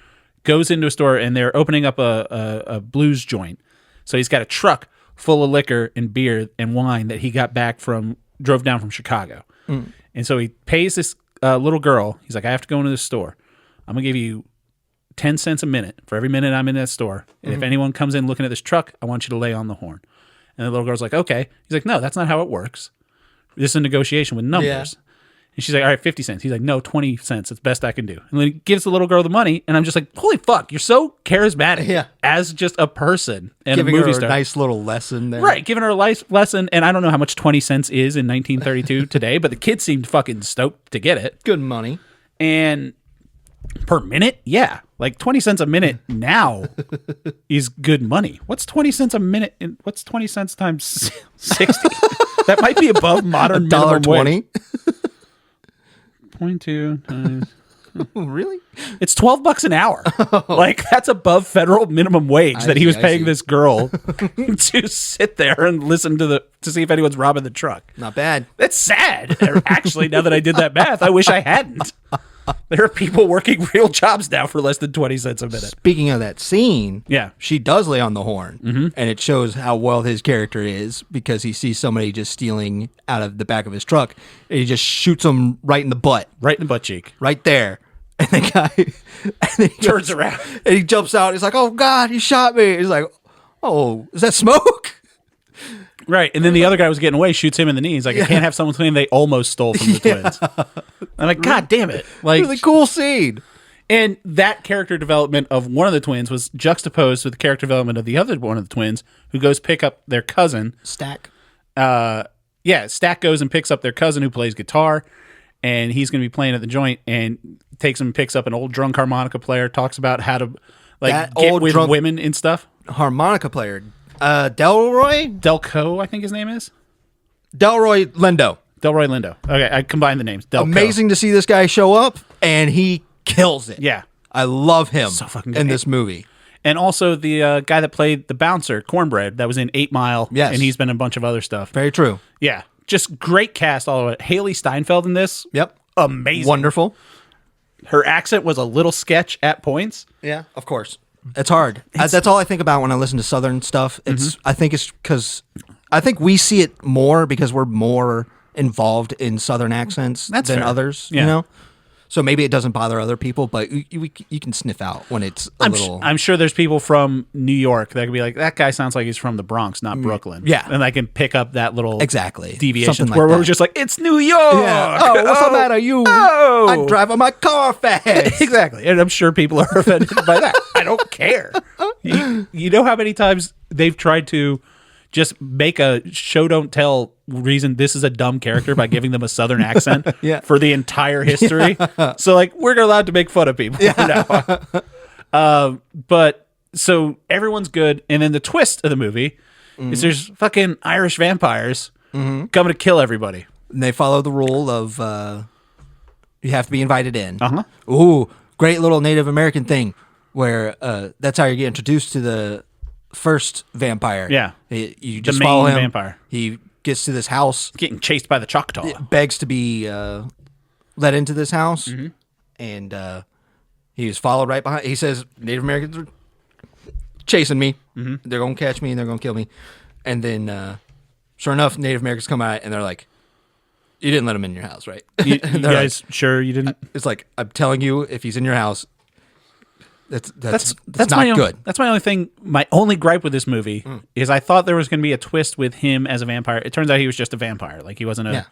goes into a store and they're opening up a blues joint. So he's got a truck full of liquor and beer and wine that he drove down from Chicago. And so he pays this little girl. He's like, I have to go into the store. I'm going to give you 10 cents a minute for every minute I'm in that store. And if anyone comes in looking at this truck, I want you to lay on the horn. And the little girl's like, okay. He's like, no, that's not how it works. This is a negotiation with numbers. Yeah. And she's like, all right, 50 cents. He's like, no, 20 cents. It's best I can do. And then he gives the little girl the money. And I'm just like, holy fuck, you're so charismatic Yeah. as just a person and Giving a movie her star. a nice little lesson there. Right, giving her a life lesson. And I don't know how much 20 cents is in 1932 today, but the kid seemed fucking stoked to get it. Good money. And Per minute? Yeah. Like 20 cents a minute now is good money. What's 20 cents a minute? What's 20 cents times 60? That might be above modern minimum wage. $0.2 times. Really? It's $12 an hour. Like, that's above federal minimum wage that he was paying this girl to sit there and listen to see if anyone's robbing the truck. Not bad. That's sad. Actually, now that I did that math, I wish I hadn't. There are people working real jobs now for less than 20 cents a minute. Speaking of that scene, Yeah. she does lay on the horn, and it shows how well his character is because he sees somebody just stealing out of the back of his truck, and he just shoots him right in the butt, Right in the butt cheek. right there. And the guy and then he Turns around. and he jumps out. He's like, "Oh God, he shot me!" He's like, "Oh, is that smoke?" Right. And then the other guy was getting away, shoots him in the knee. He's like, I can't have someone claim they almost stole from the twins. I'm like, God damn it. Like, Really cool scene. and that character development of one of the twins was juxtaposed with the character development of the other one of the twins who goes pick up their cousin. Stack. Stack goes and picks up their cousin who plays guitar, and he's going to be playing at the joint, and takes him and picks up an old drunk harmonica player, talks about how to That get old with drunk- women and stuff. Harmonica player. Delroy Delco, I think his name is. Delroy Lindo. Delroy Lindo. Okay, I combined the names. Delco. Amazing to see this guy show up, and he kills it. Yeah. I love him So fucking good. in this movie. And also the guy that played the bouncer, Cornbread, that was in 8 Mile. Yes. And he's been in a bunch of other stuff. Very true. Yeah. Just great cast all the way. Haley Steinfeld in this. Yep. Amazing. Wonderful. Her accent was a little sketch at points. Yeah, of course. It's hard. That's all I think about when I listen to Southern stuff. It's I think it's because I think we see it more because we're more involved in Southern accents That's than fair. others. Yeah. You know, so maybe it doesn't bother other people, but you can sniff out when it's a little. I'm sure there's people from New York that could be like, that guy sounds like he's from the Bronx, not Brooklyn. Yeah. And I can pick up that little Exactly. deviation Something like where we're that. just like, it's New York. Yeah. Oh, what's the matter? You? Oh. I'm driving my car fast. Exactly. And I'm sure people are offended by that. I don't care. You know how many times they've tried to just make a show don't tell reason this is a dumb character by giving them a Southern accent Yeah. for the entire history. So like we're allowed to make fun of people now. But so everyone's good. And then the twist of the movie is there's fucking Irish vampires coming to kill everybody. And they follow the rule of you have to be invited in. Uh-huh. Ooh, great little Native American thing where that's how you get introduced to the first vampire. Yeah. You just main follow him. vampire. He gets to this house, Getting chased by the Choctaw. begs to be let into this house, and he was followed right behind. He says, Native Americans are chasing me. They're going to catch me and they're going to kill me. And then, sure enough, Native Americans come out and they're like, you didn't let him in your house, right? You And they're guys sure you didn't? it's like, I'm telling you, if he's in your house, that's That's not my good. That's my only thing. My only gripe with this movie is I thought there was going to be a twist with him as a vampire. It turns out he was just a vampire. Like he wasn't a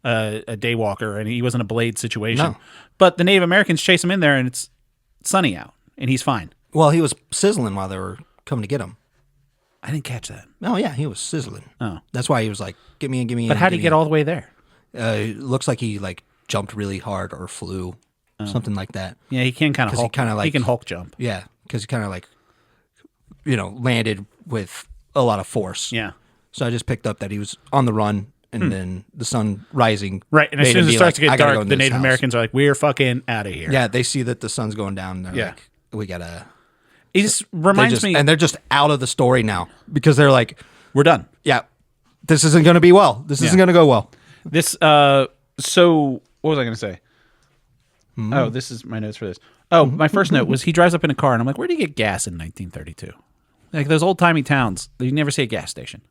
daywalker, and he wasn't a Blade situation. No. But the Native Americans chase him in there, and it's sunny out, and he's fine. Well, he was sizzling while they were coming to get him. I didn't catch that. Oh, yeah, he was sizzling. Oh, That's why he was like, get me in, get me in. but how did he get all the way there? It looks like he like jumped really hard or flew, something like that. Yeah, he can kind of 'Cause he Hulk. kinda, like- he can Hulk jump. Yeah, because he kind of like, landed with a lot of force. Yeah. So I just picked up that he was on the run, and then the sun rising. Right, and as made soon him as it be starts like, to "I get gotta dark, go into the this Native house." Americans are like, "We're fucking out of here." Yeah, they see that the sun's going down. And they're Yeah. like, we gotta. It just They reminds just, me, and they're just out of the story now because they're like, we're done. yeah, this isn't going to be well. This isn't Yeah. going to go well. This so what was I going to say? Oh, this is my notes for this. Oh, my first note was he drives up in a car, and I'm like, where do you get gas in 1932? Like those old timey towns, you never see a gas station,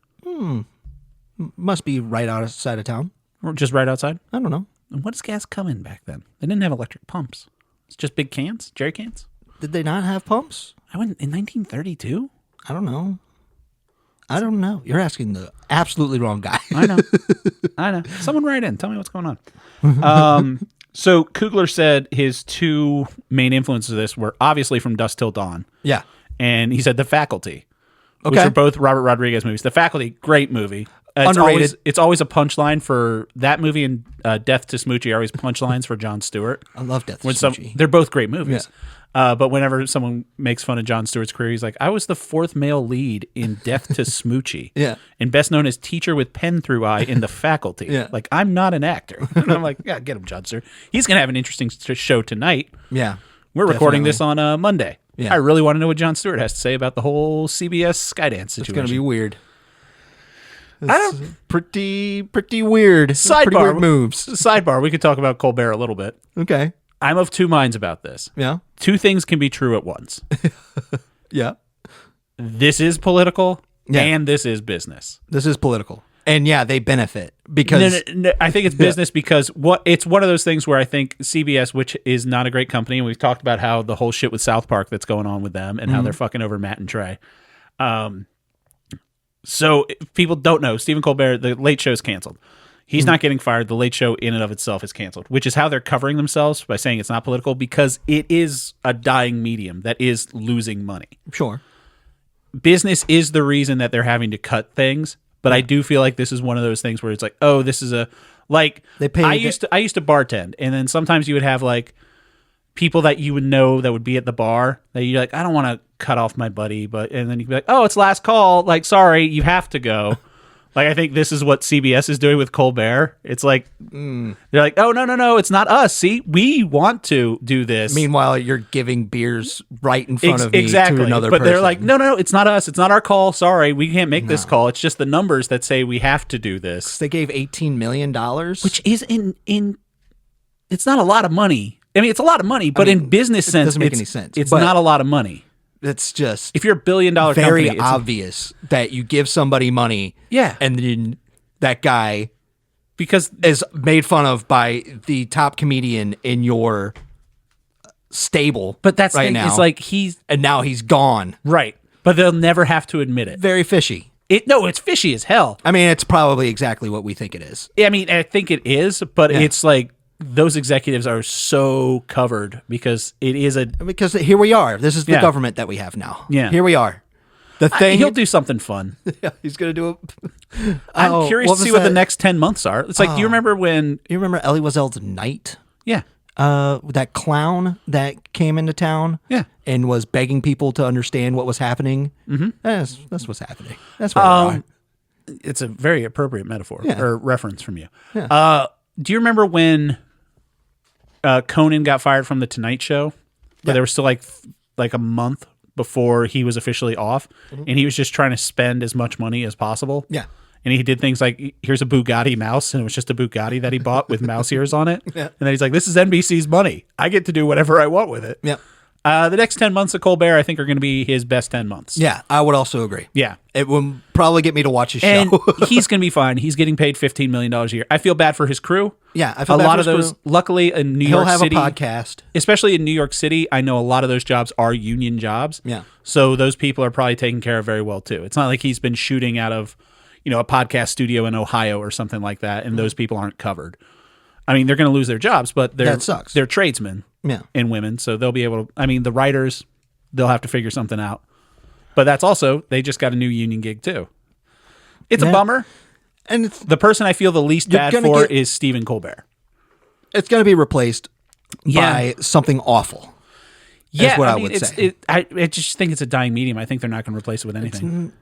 Must be right outside of town. or just right outside. I don't know. And what does gas come in back then? They didn't have electric pumps. It's just big cans, jerry cans. Did they not have pumps? I went in 1932. I don't know. I don't know. You're asking the absolutely wrong guy. I know. I know. Someone write in. Tell me what's going on. So Coogler said his two main influences of this were obviously from Dusk Till Dawn. Yeah. And he said The Faculty, which Okay. are both Robert Rodriguez movies. The Faculty, great movie. Underrated. It's always a punchline for that movie, and Death to Smoochie are always punchlines for Jon Stewart. I love Death to Smoochie. They're both great movies. But whenever someone makes fun of Jon Stewart's career, he's like, I was the fourth male lead in Death to Smoochie. Yeah. And best known as teacher with pen through eye in The Faculty. Yeah. Like, I'm not an actor. And I'm like, yeah, get him, Jon Stewart. He's going to have an interesting show tonight. Yeah. We're recording this on Monday. Yeah. I really want to know what Jon Stewart has to say about the whole CBS Skydance situation. It's going to be weird. Pretty weird. Sidebar. Pretty weird moves. Sidebar. We could talk about Colbert a little bit. Okay. I'm of two minds about this. Yeah. Two things can be true at once. Yeah. This is political, Yeah. and this is business. This is political. And yeah, they benefit because No, I think it's business because it's one of those things where I think CBS, which is not a great company, and we've talked about how the whole shit with South Park that's going on with them and how they're fucking over Matt and Trey. So if people don't know, Stephen Colbert, the Late Show is canceled. He's not getting fired. The Late Show in and of itself is canceled, which is how they're covering themselves by saying it's not political because it is a dying medium that is losing money. Sure. Business is the reason that they're having to cut things, but I do feel like this is one of those things where it's like, oh, this is They pay I used to bartend, and then sometimes you would have like people that you would know that would be at the bar that you're like, I don't want to cut off my buddy, and then you'd be like, oh, it's last call. Like, sorry, you have to go. Like, I think this is what CBS is doing with Colbert. It's like, they're like, oh, no, it's not us. See, we want to do this. Meanwhile, you're giving beers right in front of me exactly. to another but person. they're like, no, it's not us. It's not our call. Sorry, we can't make this call. It's just the numbers that say we have to do this. They gave $18 million. Which is it's not a lot of money. I mean, it's a lot of money, but in business sense, doesn't make any sense. It's But not a lot of money. It's just If you're a $1 billion very company, obvious that you give somebody money Yeah. and then that guy because is made fun of by the top comedian in your stable. but that's right thing now. is like And now he's gone. right, but they'll never have to admit it. Very fishy. It's fishy as hell. I mean, it's probably exactly what we think it is. I mean, I think it is, but it's like those executives are so covered because it is Because here we are. This is the government that we have now. Yeah. Here we are. The thing he'll do something fun. he's going to do it. I'm curious to see what the next 10 months are. It's like, do you remember when? You remember Ellie Wiesel's Night? Yeah. That clown that came into town and was begging people to understand what was happening. Mm-hmm. That's what's happening. That's what we are. It's a very appropriate metaphor or reference from you. Yeah. Do you remember when Conan got fired from the Tonight Show? But there was still like a month before he was officially off, and he was just trying to spend as much money as possible. Yeah. And he did things like, here's a Bugatti mouse, and it was just a Bugatti that he bought with mouse ears on it. Yeah. And then he's like, this is NBC's money. I get to do whatever I want with it. Yeah. The next 10 months of Colbert, I think, are going to be his best 10 months. Yeah, I would also agree. Yeah. It will probably get me to watch his And show. he's going to be fine. He's getting paid $15 million a year. I feel bad for his crew. Yeah, I feel a bad lot for of his those, crew. luckily in New He'll York have City, a podcast. especially in New York City, I know a lot of those jobs are union jobs. Yeah. So those people are probably taken care of very well too. It's not like he's been shooting out of, a podcast studio in Ohio or something like that, and those people aren't covered. I mean, they're going to lose their jobs, but That sucks. they're tradesmen and women, so they'll be able to. I mean, the writers, they'll have to figure something out. But that's also, they just got a new union gig too. It's a bummer. And The person I feel the least bad for is Stephen Colbert. it's going to be replaced by something awful. Yeah, what I would say. I just think it's a dying medium. I think they're not going to replace it with anything.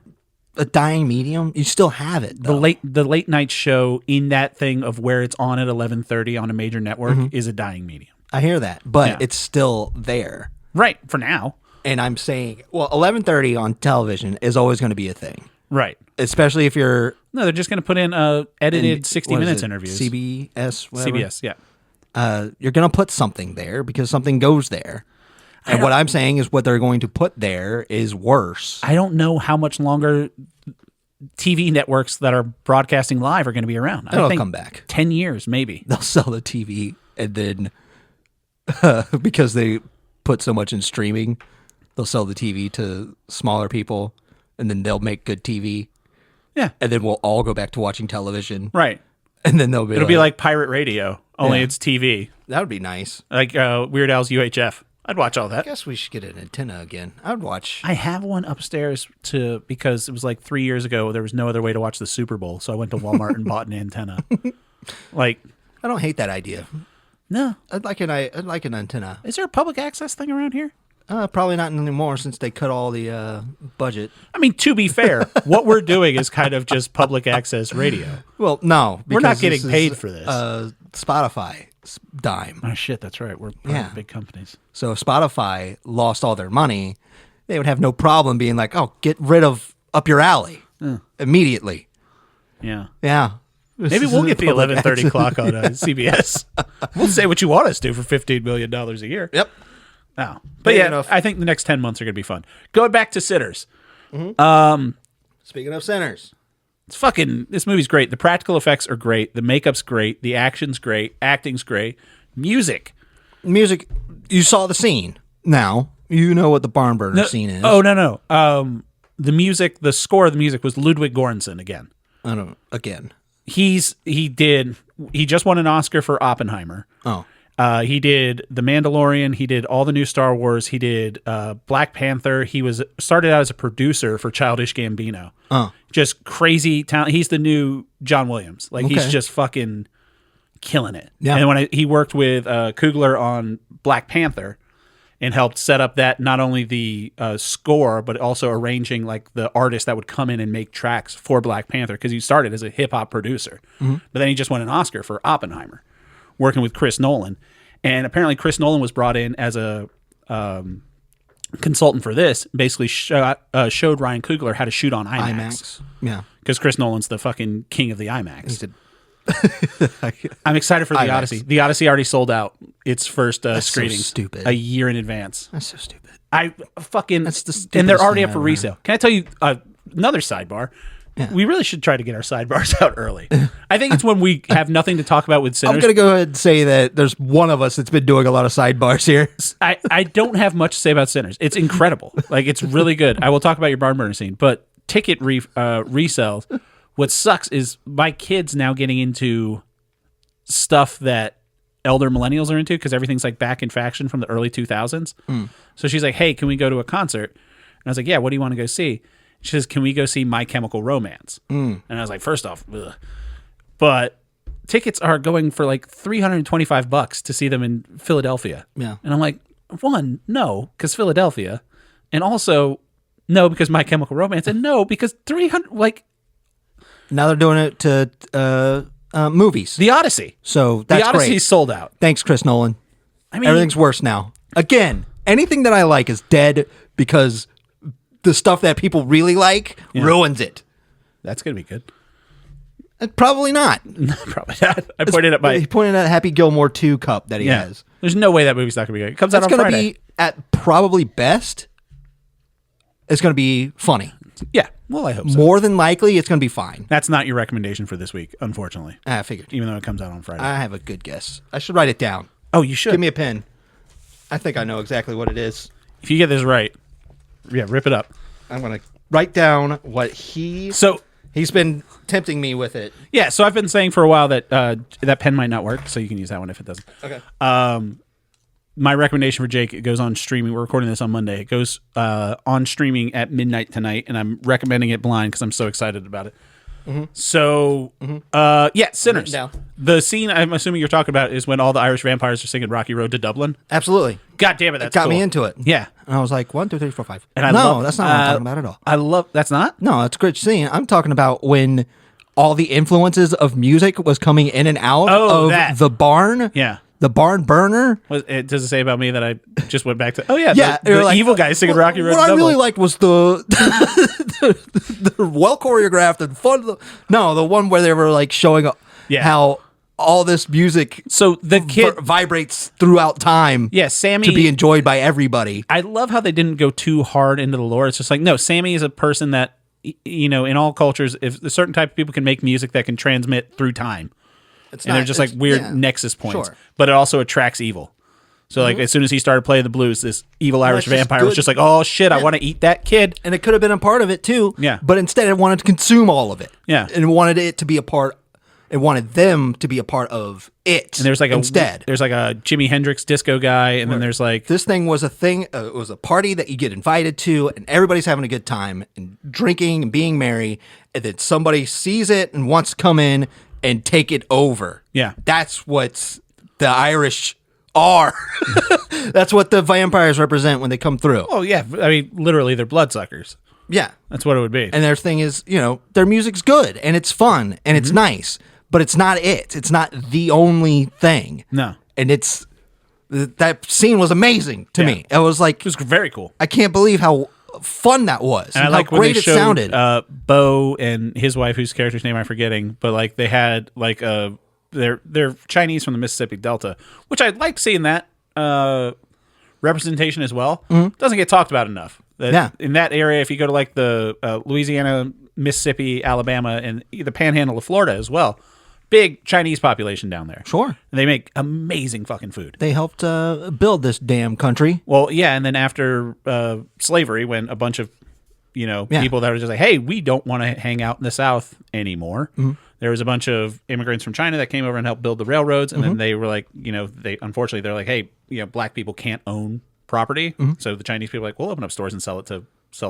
A dying medium? You still have it, though. The late night show in that thing of where it's on at 11:30 on a major network is a dying medium. I hear that, but it's still there. Right, for now. And I'm saying, 11:30 on television is always going to be a thing. Right. Especially if you're... No, they're just going to put in edited 60 Minutes interviews. CBS, whatever. CBS, yeah. You're going to put something there because something goes there. And what I'm saying is what they're going to put there is worse. I don't know how much longer TV networks that are broadcasting live are going to be around. It'll I think come back. 10 years, maybe. They'll sell the TV and then because they put so much in streaming, they'll sell the TV to smaller people and then they'll make good TV. Yeah. And then we'll all go back to watching television. Right. And then they'll be It'll be like pirate radio, only it's TV. That would be nice. Like Weird Al's UHF. I'd watch all I that. guess we should get an antenna again. I'd watch. I have one upstairs because it was like 3 years ago. There was no other way to watch the Super Bowl, so I went to Walmart and bought an antenna. Like, I don't hate that idea. no, I'd like an antenna. is there a public access thing around here? Probably not anymore since they cut all the budget. I mean, to be fair, what we're doing is kind of just public access radio. Well, no, We're not because getting this paid is, for this. Spotify dime. Oh shit, that's right. We're part Yeah. of big companies. So if Spotify lost all their money, they would have no problem being like, "Oh, get rid of Up Your Alley immediately." Yeah. Yeah. Maybe we'll get the 11:30 clock on CBS. We'll say what you want us to for $15 million a year. Yep. Oh. But Big yeah, enough. I think the next 10 months are going to be fun. Going back to Sinners. Speaking of sinners, It's fucking, this movie's great. The practical effects are great. The makeup's great. The action's great. Acting's great. Music. music. You saw the scene. Now you know what the barn burner scene is. Oh, no. The music, the score of the music was Ludwig Göransson again. I don't know. Again. He just won an Oscar for Oppenheimer. Oh. He did The Mandalorian. He did all the new Star Wars. He did Black Panther. He started out as a producer for Childish Gambino. Oh. Just crazy talent. He's the new John Williams. Like he's Okay. just fucking killing it. Yeah. And when he worked with Coogler on Black Panther and helped set up that not only the score but also arranging like the artists that would come in and make tracks for Black Panther because he started as a hip hop producer, but then he just won an Oscar for Oppenheimer, working with Chris Nolan. And apparently Chris Nolan was brought in as a consultant for this, basically showed Ryan Coogler how to shoot on IMAX. Yeah. Because Chris Nolan's the fucking king of the IMAX. He said, I'm excited for The IMAX. Odyssey. The Odyssey already sold out its first so screening stupid. a year in advance. That's so stupid. I fucking That's the and they're stupidest already thing up for ever. resale. Can I tell you another sidebar? Yeah. We really should try to get our sidebars out early. I think it's when we have nothing to talk about with I'm Sinners. going to go ahead and say that there's one of us that's been doing a lot of sidebars here. I don't have much to say about Sinners. It's incredible. Like it's really good. I will talk about your barn burner scene, but ticket resales. What sucks is my kids now getting into stuff that elder millennials are into because everything's like back in fashion from the early 2000s. So she's like, "Hey, can we go to a concert?" And I was like, "Yeah, what do you want to go see?" She says, "Can we go see My Chemical Romance?" And I was like, first off, ugh. But tickets are going for like $325 to see them in Philadelphia. Yeah. And I'm like, one, no, because Philadelphia, and also no, because My Chemical Romance, and no, because 300 like Now they're doing it to movies. The Odyssey. So that's The Odyssey's great. sold out. Thanks, Chris Nolan. I mean, Everything's worse now. Again, anything that I like is dead because the stuff that people really like ruins it. that's gonna be good. Probably not. Probably not. I pointed at He pointed at Happy Gilmore 2 cup that he has. There's no way that movie's not gonna be good. It comes out It's on going to Friday. be at probably best. It's going to be funny. Yeah. Well, I hope so. More than likely, it's going to be fine. That's not your recommendation for this week, unfortunately. I figured. Even though it comes out on Friday. I have a good guess. I should write it down. Oh, you should. Give me a pen. I think I know exactly what it is. If you get this right, rip it up. I'm going to write down what he's been tempting me with it. Yeah, so I've been saying for a while that that pen might not work, so you can use that one if it doesn't. Okay. My recommendation for Jake, it goes on streaming. We're recording this on Monday. It goes on streaming at midnight tonight, and I'm recommending it blind because I'm so excited about it. So, Sinners. Down. The scene I'm assuming you're talking about is when all the Irish vampires are singing Rocky Road to Dublin. Absolutely. God damn it, that's Got me cool. into it. Yeah. And I was like, 1, 2, 3, 4, 5. And I no, love- that's not what I'm talking about at all. I love, that's not? No, it's a great scene. I'm talking about when all the influences of music was coming in and out of that. the barn. Yeah. The barn burner. Does it say about me that I just went back to, the you're like, evil guy singing Rocky Road to What I Dublin. really liked was the well choreographed and fun. No, the one where they were like showing how all this music So the kid, vibrates throughout time. Sammy, to be enjoyed by everybody. I love how they didn't go too hard into the lore. It's just like, no, Sammy is a person that, in all cultures, if a certain type of people can make music that can transmit through time. They're just like weird nexus points, but it also attracts evil. So like as soon as he started playing the blues, this evil Irish that's just vampire was good. just like, oh shit, I want to eat that kid. And it could have been a part of it too. Yeah. But instead it wanted to consume all of it. Yeah. And it wanted it to be a part It wanted them to be a part of it. And there's like instead. There's like a Jimi Hendrix disco guy, and then there's like this thing was a thing. It was a party that you get invited to, and everybody's having a good time and drinking and being merry. And then somebody sees it and wants to come in and take it over. Yeah. That's what the Irish are. That's what the vampires represent when they come through. Oh yeah, I mean literally they're bloodsuckers. Yeah. That's what it would be. And their thing is, their music's good and it's fun and it's nice, but it's not it. It's not the only thing. No. And that scene was amazing to me. It was like, it was very cool. I can't believe how fun that was. And I how like when great they it showed, sounded. Bo and his wife, whose character's name I'm forgetting, but like they had like they're Chinese from the Mississippi Delta, which I liked seeing that representation as well. Doesn't get talked about enough. In that area, if you go to like the Louisiana, Mississippi, Alabama, and the Panhandle of Florida as well, big Chinese population down there. Sure. And they make amazing fucking food. They helped build this damn country. Well, yeah, and then after slavery, when a bunch of people that were just like, hey, we don't want to hang out in the South anymore. There was a bunch of immigrants from China that came over and helped build the railroads, and then they were like, unfortunately, they're like, hey, black people can't own property, so the Chinese people are like, we'll open up stores and sell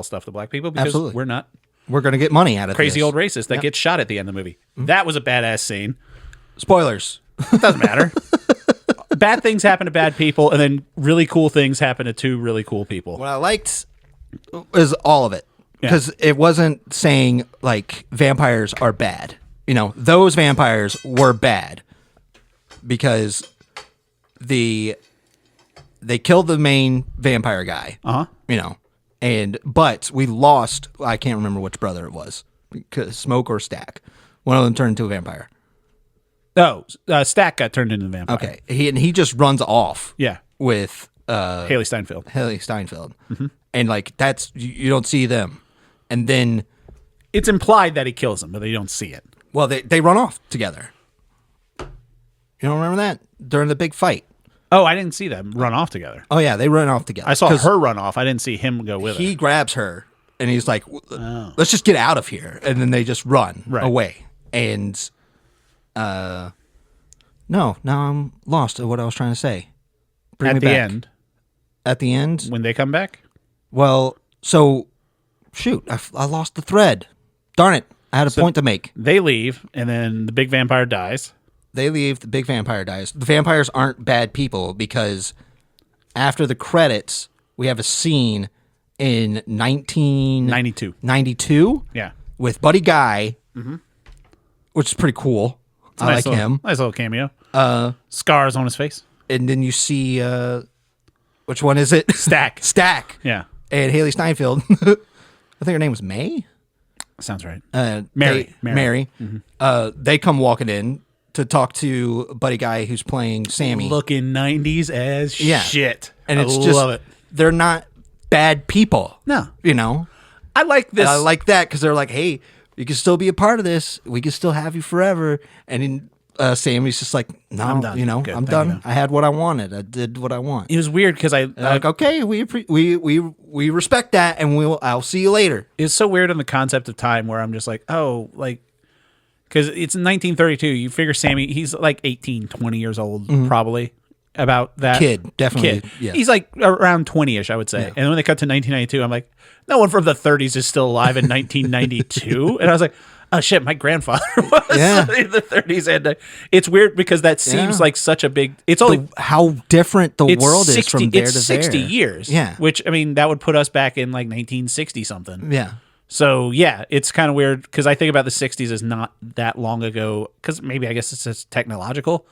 stuff to black people because we're not we're going to get money out of crazy this. old racist that gets shot at the end of the movie. That was a badass scene. Spoilers. Doesn't matter. Bad things happen to bad people, and then really cool things happen to two really cool people. What I liked is all of it, because it wasn't saying like vampires are bad. Those vampires were bad because they killed the main vampire guy. But we lost. I can't remember which brother it was, because Smoke or Stack. One of them turned into a vampire. Oh, Stack got turned into a vampire. Okay, he just runs off. Yeah, with Haley Steinfeld. And like that's you don't see them, and then it's implied that he kills them, but they don't see it. Well, they run off together. You don't remember that during the big fight? Oh, I didn't see them run off together. Oh yeah, they run off together. I saw her run off. I didn't see him go with her. He grabs her and he's like, "Let's just get out of here," and then they just run away. And no, now I'm lost at what I was trying to say. Bring me back. At the end, when they come back. Well, so shoot, I lost the thread. Darn it. I had a point to make. They leave, and then the big vampire dies. They leave, the big vampire dies. The vampires aren't bad people, because after the credits, we have a scene in 1992. Yeah. With Buddy Guy, which is pretty cool. I like him. Nice little cameo. Scars on his face. And then you see, which one is it? Stack. Yeah. And Haley Steinfeld. I think her name was May. Sounds right. Mary. They come walking in to talk to Buddy Guy, who's playing Sammy. Looking 90s as shit. And it's love it. They're not bad people. No. I like this. And I like that because they're like, hey, you can still be a part of this. We can still have you forever. And Sammy's just like, no, I'm done. Good, I'm done. I had what I wanted. I did what I want. It was weird because like, okay, we respect that, and I'll see you later. It's so weird in the concept of time where I'm just like, oh, like, because it's 1932. You figure Sammy, he's like 18, 20 years old, probably. About that definitely. Kid. Yeah. He's like around 20-ish, I would say. Yeah. And when they cut to 1992, I'm like, no one from the 30s is still alive in 1992. And I was like, oh shit, my grandfather was in the 30s. And it's weird because that seems like such a big. It's only how different the world is from there to there. 60 years. Yeah, which I mean that would put us back in like 1960 something. Yeah. So yeah, it's kind of weird because I think about the 60s as not that long ago, because maybe I guess it's just technological,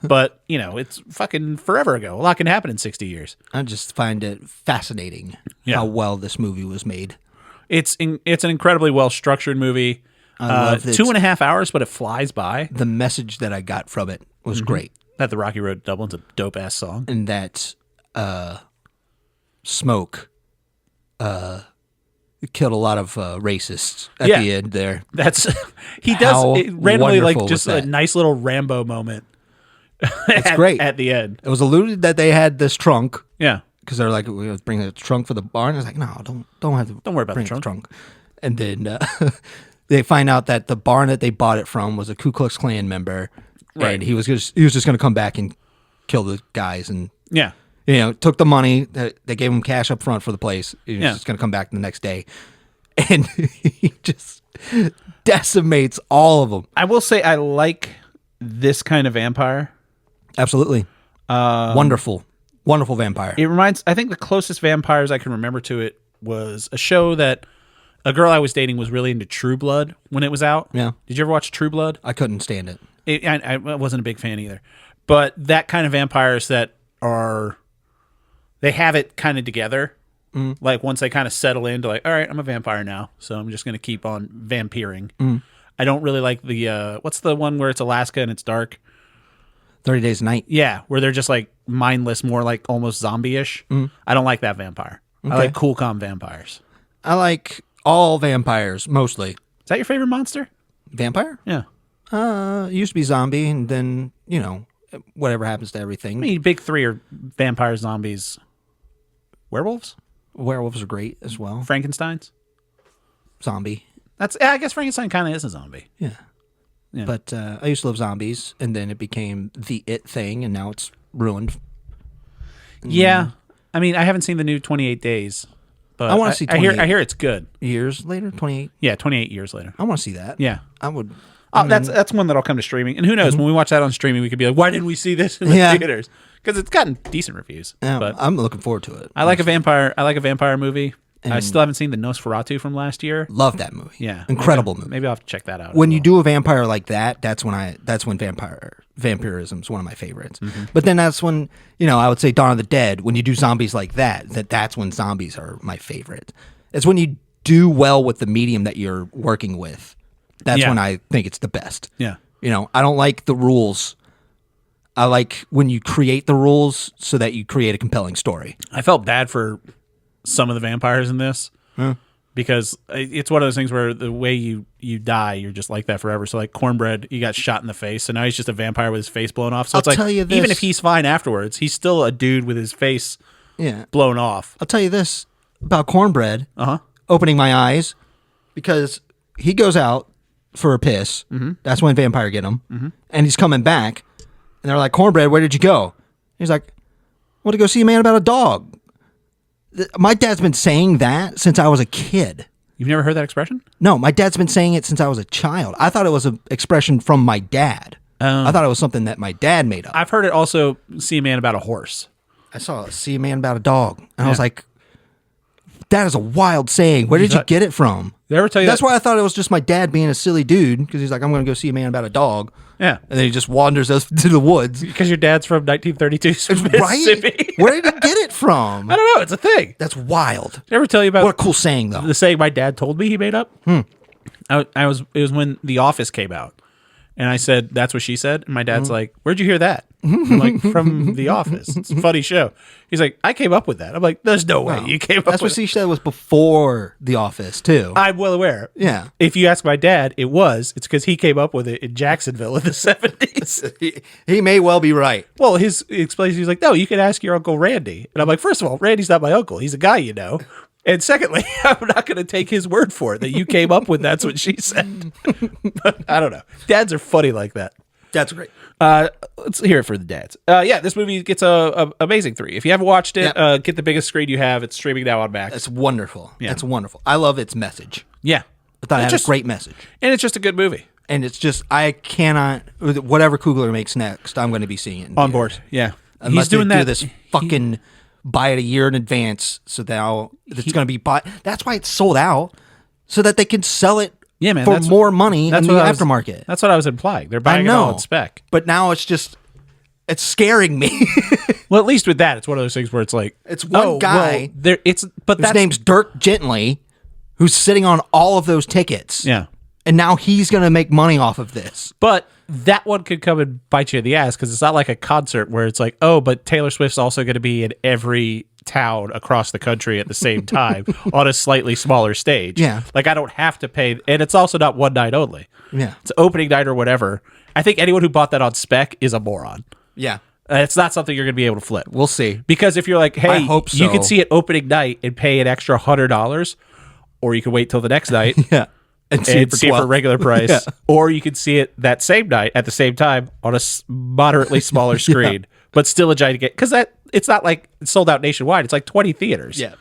but it's fucking forever ago. A lot can happen in 60 years. I just find it fascinating how well this movie was made. It's an incredibly well structured movie. I love 2.5 hours, but it flies by. The message that I got from it was great. That the Rocky Road to Dublin's a dope ass song, and that Smoke killed a lot of racists at the end there. He does randomly like just a nice little Rambo moment. It's great at the end. It was alluded that they had this trunk. Yeah, because they're like, we bring the trunk for the barn. I was like, no, don't worry about the trunk. And then they find out that the barn that they bought it from was a Ku Klux Klan member, Right. and he was just going to come back and kill the guys, and Yeah. took the money. They gave him cash up front for the place. He was just going to come back the next day, and he just decimates all of them. I will say I like this kind of vampire. Absolutely, wonderful vampire. I think the closest vampires I can remember to it was a show that a girl I was dating was really into True Blood when it was out. Yeah. Did you ever watch True Blood? I couldn't stand it. I wasn't a big fan either. But that kind of vampires that they have it kind of together. Like once they kind of settle into like, all right, I'm a vampire now, so I'm just going to keep on vampiring. I don't really like the, what's the one where it's Alaska and it's dark? 30 Days a Night. Yeah, where they're just like mindless, more like almost zombie-ish. I don't like that vampire. I like cool, calm vampires. I like all vampires, mostly. Is that your favorite monster? Vampire? Yeah. It used to be zombie, and then, whatever happens to everything. I mean, big three are vampires, zombies, werewolves, Werewolves are great as well. Frankensteins. Zombie. I guess Frankenstein kind of is a zombie. Yeah. But I used to love zombies, and then it became the it thing, and now it's ruined. Yeah. I mean, I haven't seen the new 28 Days, but I want to see 28 I hear it's good. years later, 28. Yeah, 28 years later. I want to see that. Yeah. I would. That's one that'll come to streaming. And who knows, when we watch that on streaming, we could be like, why didn't we see this in the theaters? Because it's gotten decent reviews. Yeah, but I'm looking forward to it. I like a vampire movie. I still haven't seen the Nosferatu from last year. Love that movie. Yeah. Incredible movie. Maybe I'll have to check that out. When you do a vampire like that, that's when vampirism is one of my favorites. But then that's when, I would say Dawn of the Dead, when you do zombies like that's when zombies are my favorite. It's when you do well with the medium that you're working with. That's when I think it's the best. Yeah. I don't like the rules. I like when you create the rules so that you create a compelling story. I felt bad for some of the vampires in this because it's one of those things where the way you die, you're just like that forever. So like Cornbread, he got shot in the face, so now he's just a vampire with his face blown off. So it's like, even if he's fine afterwards, he's still a dude with his face blown off. I'll tell you this about Cornbread opening my eyes, because he goes out for a piss. That's when vampire get him. And he's coming back, and they're like, Cornbread, where did you go? He's like, I want to go see a man about a dog. My dad's been saying that since I was a kid. You've never heard that expression? No, my dad's been saying it since I was a child. I thought it was an expression from my dad. I thought it was something that my dad made up. I've heard it also, see a man about a horse. I saw see a man about a dog. And I was like, that is a wild saying. Where did you get it from? Did I ever tell you That's why I thought it was just my dad being a silly dude, because he's like, I'm going to go see a man about a dog. Yeah. And then he just wanders us to the woods. Because your dad's from 1932 Mississippi. Right? Where did he get it from? I don't know. It's a thing. That's wild. Did I ever tell you about What a cool saying, though. the saying my dad told me he made up? It was when The Office came out. And I said, that's what she said. And my dad's like, where'd you hear that? I'm like, from The Office. It's a funny show. He's like, I came up with that. I'm like, there's no way you came up with That's what she said was before The Office, too. I'm well aware. Yeah. If you ask my dad, it's because he came up with it in Jacksonville in the 70s. He may well be right. Well, he explains, he's like, no, you can ask your Uncle Randy. And I'm like, first of all, Randy's not my uncle. He's a guy you know. And secondly, I'm not going to take his word for it that you came up with that's what she said. But I don't know. Dads are funny like that. That's great. Let's hear it for the dads. This movie gets a amazing 3. If you haven't watched it, get the biggest screen you have. It's streaming now on Max. That's wonderful. Yeah. That's wonderful. I love its message. Yeah. I thought it had a great message. And it's just a good movie. And it's just, I cannot, whatever Coogler makes next, I'm going to be seeing it. On board. Yeah. Unless he's doing that. This fucking buy it a year in advance, so now it's going to be bought. That's why it's sold out, so that they can sell it for more money in the aftermarket. That's what I was implying. They're buying it all on spec. But now it's scaring me. Well, at least with that, it's one of those things where it's like, it's one guy. His name's Dirk Gently, who's sitting on all of those tickets. Yeah. And now he's going to make money off of this. But that one could come and bite you in the ass, because it's not like a concert where it's like, oh, but Taylor Swift's also going to be in every town across the country at the same time on a slightly smaller stage. Yeah. Like, I don't have to pay. And it's also not one night only. Yeah. It's opening night or whatever. I think anyone who bought that on spec is a moron. Yeah. It's not something you're going to be able to flip. We'll see. Because if you're like, hey, I hope so. You can see it opening night and pay an extra $100, or you can wait till the next night. Yeah. And see it for $12. regular price. Yeah. Or you could see it that same night at the same time on a moderately smaller screen, but still a gigantic. Because it's not like it's sold out nationwide. It's like 20 theaters. Yeah.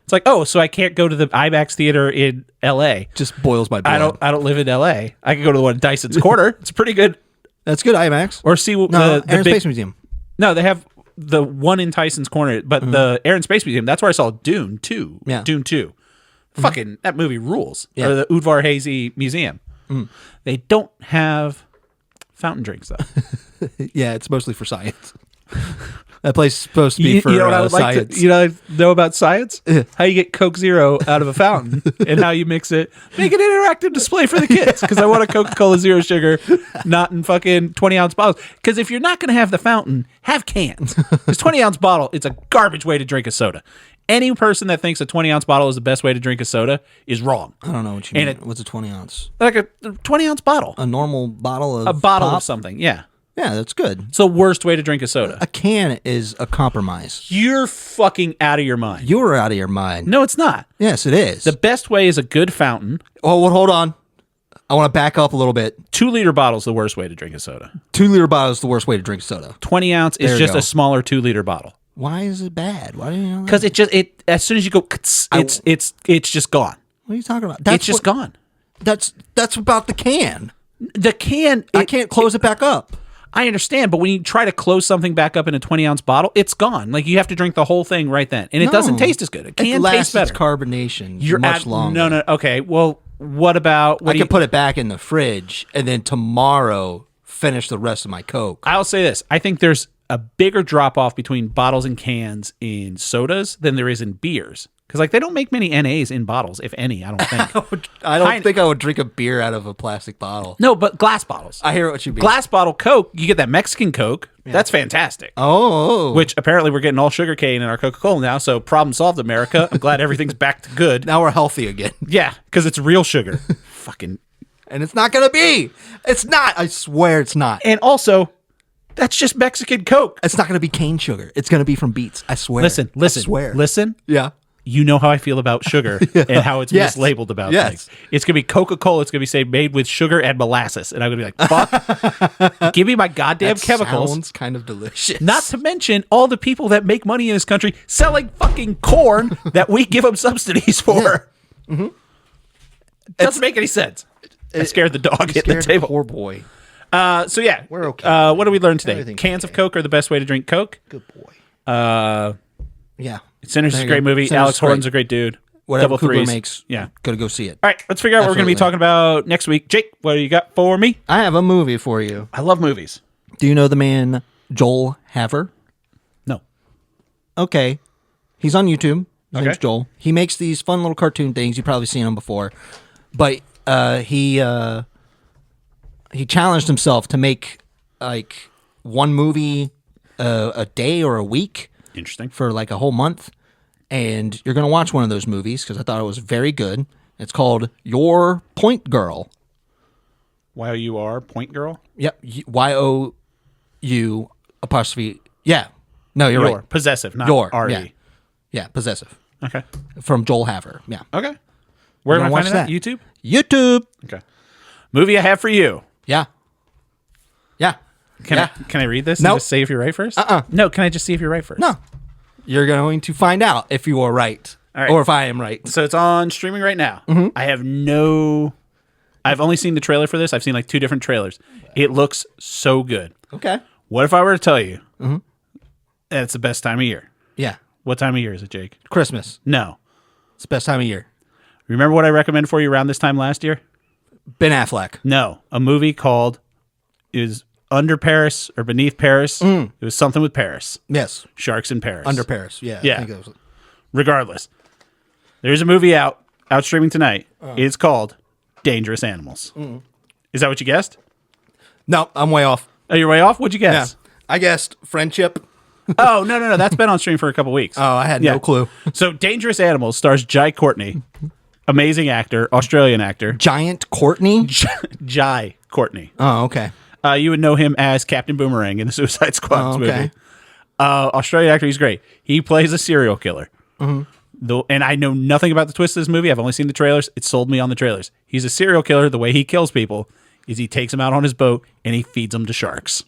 It's like, oh, so I can't go to the IMAX theater in L.A. Just boils my blood. I don't live in L.A. I can go to the one in Dyson's Corner. It's pretty good. That's good, IMAX. Or see No, the Air and big, Space Museum. No, they have the one in Tyson's Corner, but the Air and Space Museum, that's where I saw Dune 2. Yeah. Dune 2. Fucking, that movie rules. Yeah. Or the Udvar Hazy Museum. They don't have fountain drinks, though. Yeah, it's mostly for science. That place is supposed to be for you know what I would science. like to, you know about science? How you get Coke Zero out of a fountain and how you mix it. Make an interactive display for the kids because I want a Coca-Cola Zero Sugar, not in fucking 20-ounce bottles. Because if you're not going to have the fountain, have cans. Because 20-ounce bottle, it's a garbage way to drink a soda. Any person that thinks a 20-ounce bottle is the best way to drink a soda is wrong. I don't know what you mean. What's a 20-ounce? Like a 20-ounce bottle. A normal bottle of A bottle pop? of something, yeah. Yeah, that's good. It's the worst way to drink a soda. A can is a compromise. You're fucking out of your mind. You're out of your mind. No, it's not. Yes, it is. The best way is a good fountain. Oh, well, hold on. I want to back up a little bit. 2-liter bottle is the worst way to drink a soda. 2-liter bottle is the worst way to drink soda. 20 ounce is There you just go. a smaller 2-liter bottle. Why is it bad? Why do you know that? Because it as soon as you go, it's just gone. What are you talking about? It's just gone. That's about the can. The can. I can't close it back up. I understand, but when you try to close something back up in a 20-ounce bottle, it's gone. Like you have to drink the whole thing right then, and it doesn't taste as good. It can taste better. Its carbonation much longer. No. Okay. Well, what about? I can put it back in the fridge and then tomorrow finish the rest of my Coke. I'll say this. I think there's a bigger drop off between bottles and cans in sodas than there is in beers. Because like they don't make many NAs in bottles, if any. I don't think. I don't think I would drink a beer out of a plastic bottle. No, but glass bottles. I hear what you mean. Glass bottle Coke. You get that Mexican Coke. Yeah. That's fantastic. Oh, which apparently we're getting all sugar cane in our Coca-Cola now. So problem solved, America. I'm glad everything's back to good. Now we're healthy again. Yeah, because it's real sugar. Fucking. And it's not gonna be. It's not. I swear it's not. And also, that's just Mexican Coke. It's not gonna be cane sugar. It's gonna be from beets. I swear. Listen. I swear. Listen. Yeah. You know how I feel about sugar and how it's mislabeled about things. It's going to be Coca-Cola. It's going to be, say, made with sugar and molasses. And I'm going to be like, fuck, give me my goddamn chemicals. Sounds kind of delicious. Not to mention all the people that make money in this country selling fucking corn that we give them subsidies for. Yeah. Mm-hmm. Doesn't make any sense. I scared the dog at the table. Poor boy. So yeah, we're okay. What did we learn today? Cans of Coke are the best way to drink Coke. Good boy. Yeah. Sinners is a great movie. Sinners Alex Horne's a great dude. Whatever Double Kugler threes. makes, gotta go see it. All right, let's figure out what we're going to be talking about next week. Jake, what do you got for me? I have a movie for you. I love movies. Do you know the man Joel Haver? No. Okay. He's on YouTube. His name's Okay. Joel. He makes these fun little cartoon things. You've probably seen him before. But he challenged himself to make like one movie a day or a week. Interesting. For like a whole month. And you're going to watch one of those movies because I thought it was very good. It's called Your Point Girl. Y-O-U-R, Point Girl? Yep. Y-O-U apostrophe. Yeah. No, you're right. Possessive, not Your. R-E. Yeah. Yeah, possessive. Okay. From Joel Haver. Yeah. Okay. Where can I find that? YouTube? YouTube. Okay. Movie I have for you. Yeah. Yeah. Can I read this and Nope. just say if you're right first? Uh-uh. No, can I just see if you're right first? No. You're going to find out if you are right. All right. Or if I am right. So it's on streaming right now. Mm-hmm. I've only seen the trailer for this. I've seen like 2 different trailers. It looks so good. Okay. What if I were to tell you that it's the best time of year? Yeah. What time of year is it, Jake? Christmas. No. It's the best time of year. Remember what I recommended for you around this time last year? Ben Affleck. No. A movie called is Under Paris or Beneath Paris. It was something with Paris. Yes. Sharks in Paris. Under Paris. Yeah. Yeah. I think it was... Regardless, there's a movie out streaming tonight. It's called Dangerous Animals. Is that what you guessed? No, I'm way off. Oh, you're way off? What'd you guess? Yeah. I guessed Friendship. Oh, no. That's been on stream for a couple weeks. Oh, I had no clue. So Dangerous Animals stars Jai Courtney. Amazing actor, Australian actor. Giant Courtney? Jai Courtney. Oh, okay. You would know him as Captain Boomerang in the Suicide Squad movie. Australian actor, he's great. He plays a serial killer. Though, and I know nothing about the twist of this movie. I've only seen the trailers. It sold me on the trailers. He's a serial killer. The way he kills people is he takes them out on his boat and he feeds them to sharks.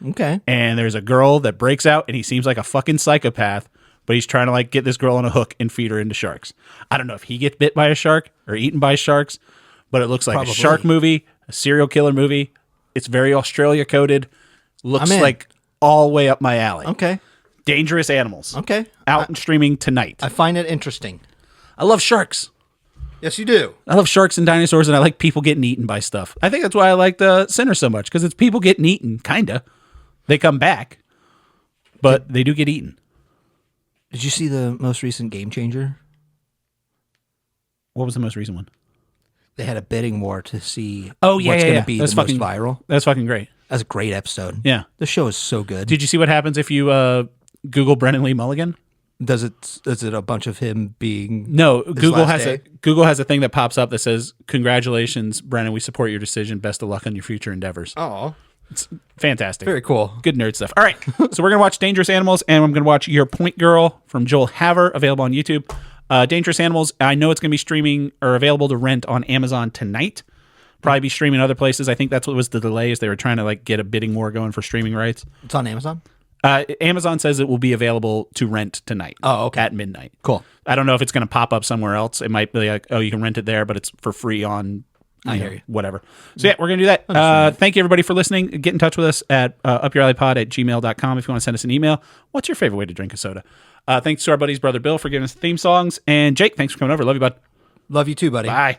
Okay. And there's a girl that breaks out and he seems like a fucking psychopath, but he's trying to like get this girl on a hook and feed her into sharks. I don't know if he gets bit by a shark or eaten by sharks, but it looks like Probably. a shark movie, a serial killer movie. It's very Australia coded. Looks like all way up my alley. Okay. Dangerous Animals. Okay. Out and streaming tonight. I find it interesting. I love sharks. Yes, you do. I love sharks and dinosaurs, and I like people getting eaten by stuff. I think that's why I like the Sinner so much, because it's people getting eaten, kind of. They come back, but they do get eaten. Did you see the most recent Game Changer? What was the most recent one? They had a bidding war to see what's going to be that's the most viral. That's fucking great. That's a great episode. Yeah. The show is so good. Did you see what happens if you Google Brennan Lee Mulligan? Is it a bunch of him being No, his Google last has day? Google has a thing that pops up that says, "Congratulations, Brennan. We support your decision. Best of luck on your future endeavors." Oh, It's fantastic. very cool. Good nerd stuff. All right. So we're going to watch Dangerous Animals, and I'm going to watch Your Point Girl from Joel Haver, available on YouTube. Dangerous Animals, I know it's going to be streaming or available to rent on Amazon tonight. Probably be streaming other places. I think that's what was the delay, is they were trying to like get a bidding war going for streaming rights. It's on Amazon? Amazon says it will be available to rent tonight. Oh, okay. At midnight. Cool. I don't know if it's going to pop up somewhere else. It might be like, oh, you can rent it there, but it's for free on hear you. whatever. So yeah, we're going to do that. Thank you everybody for listening. Get in touch with us at upyouralleypod@gmail.com if you want to send us an email. What's your favorite way to drink a soda? Thanks to our buddies, Brother Bill, for giving us the theme songs. And Jake, thanks for coming over. Love you, bud. Love you too, buddy. Bye.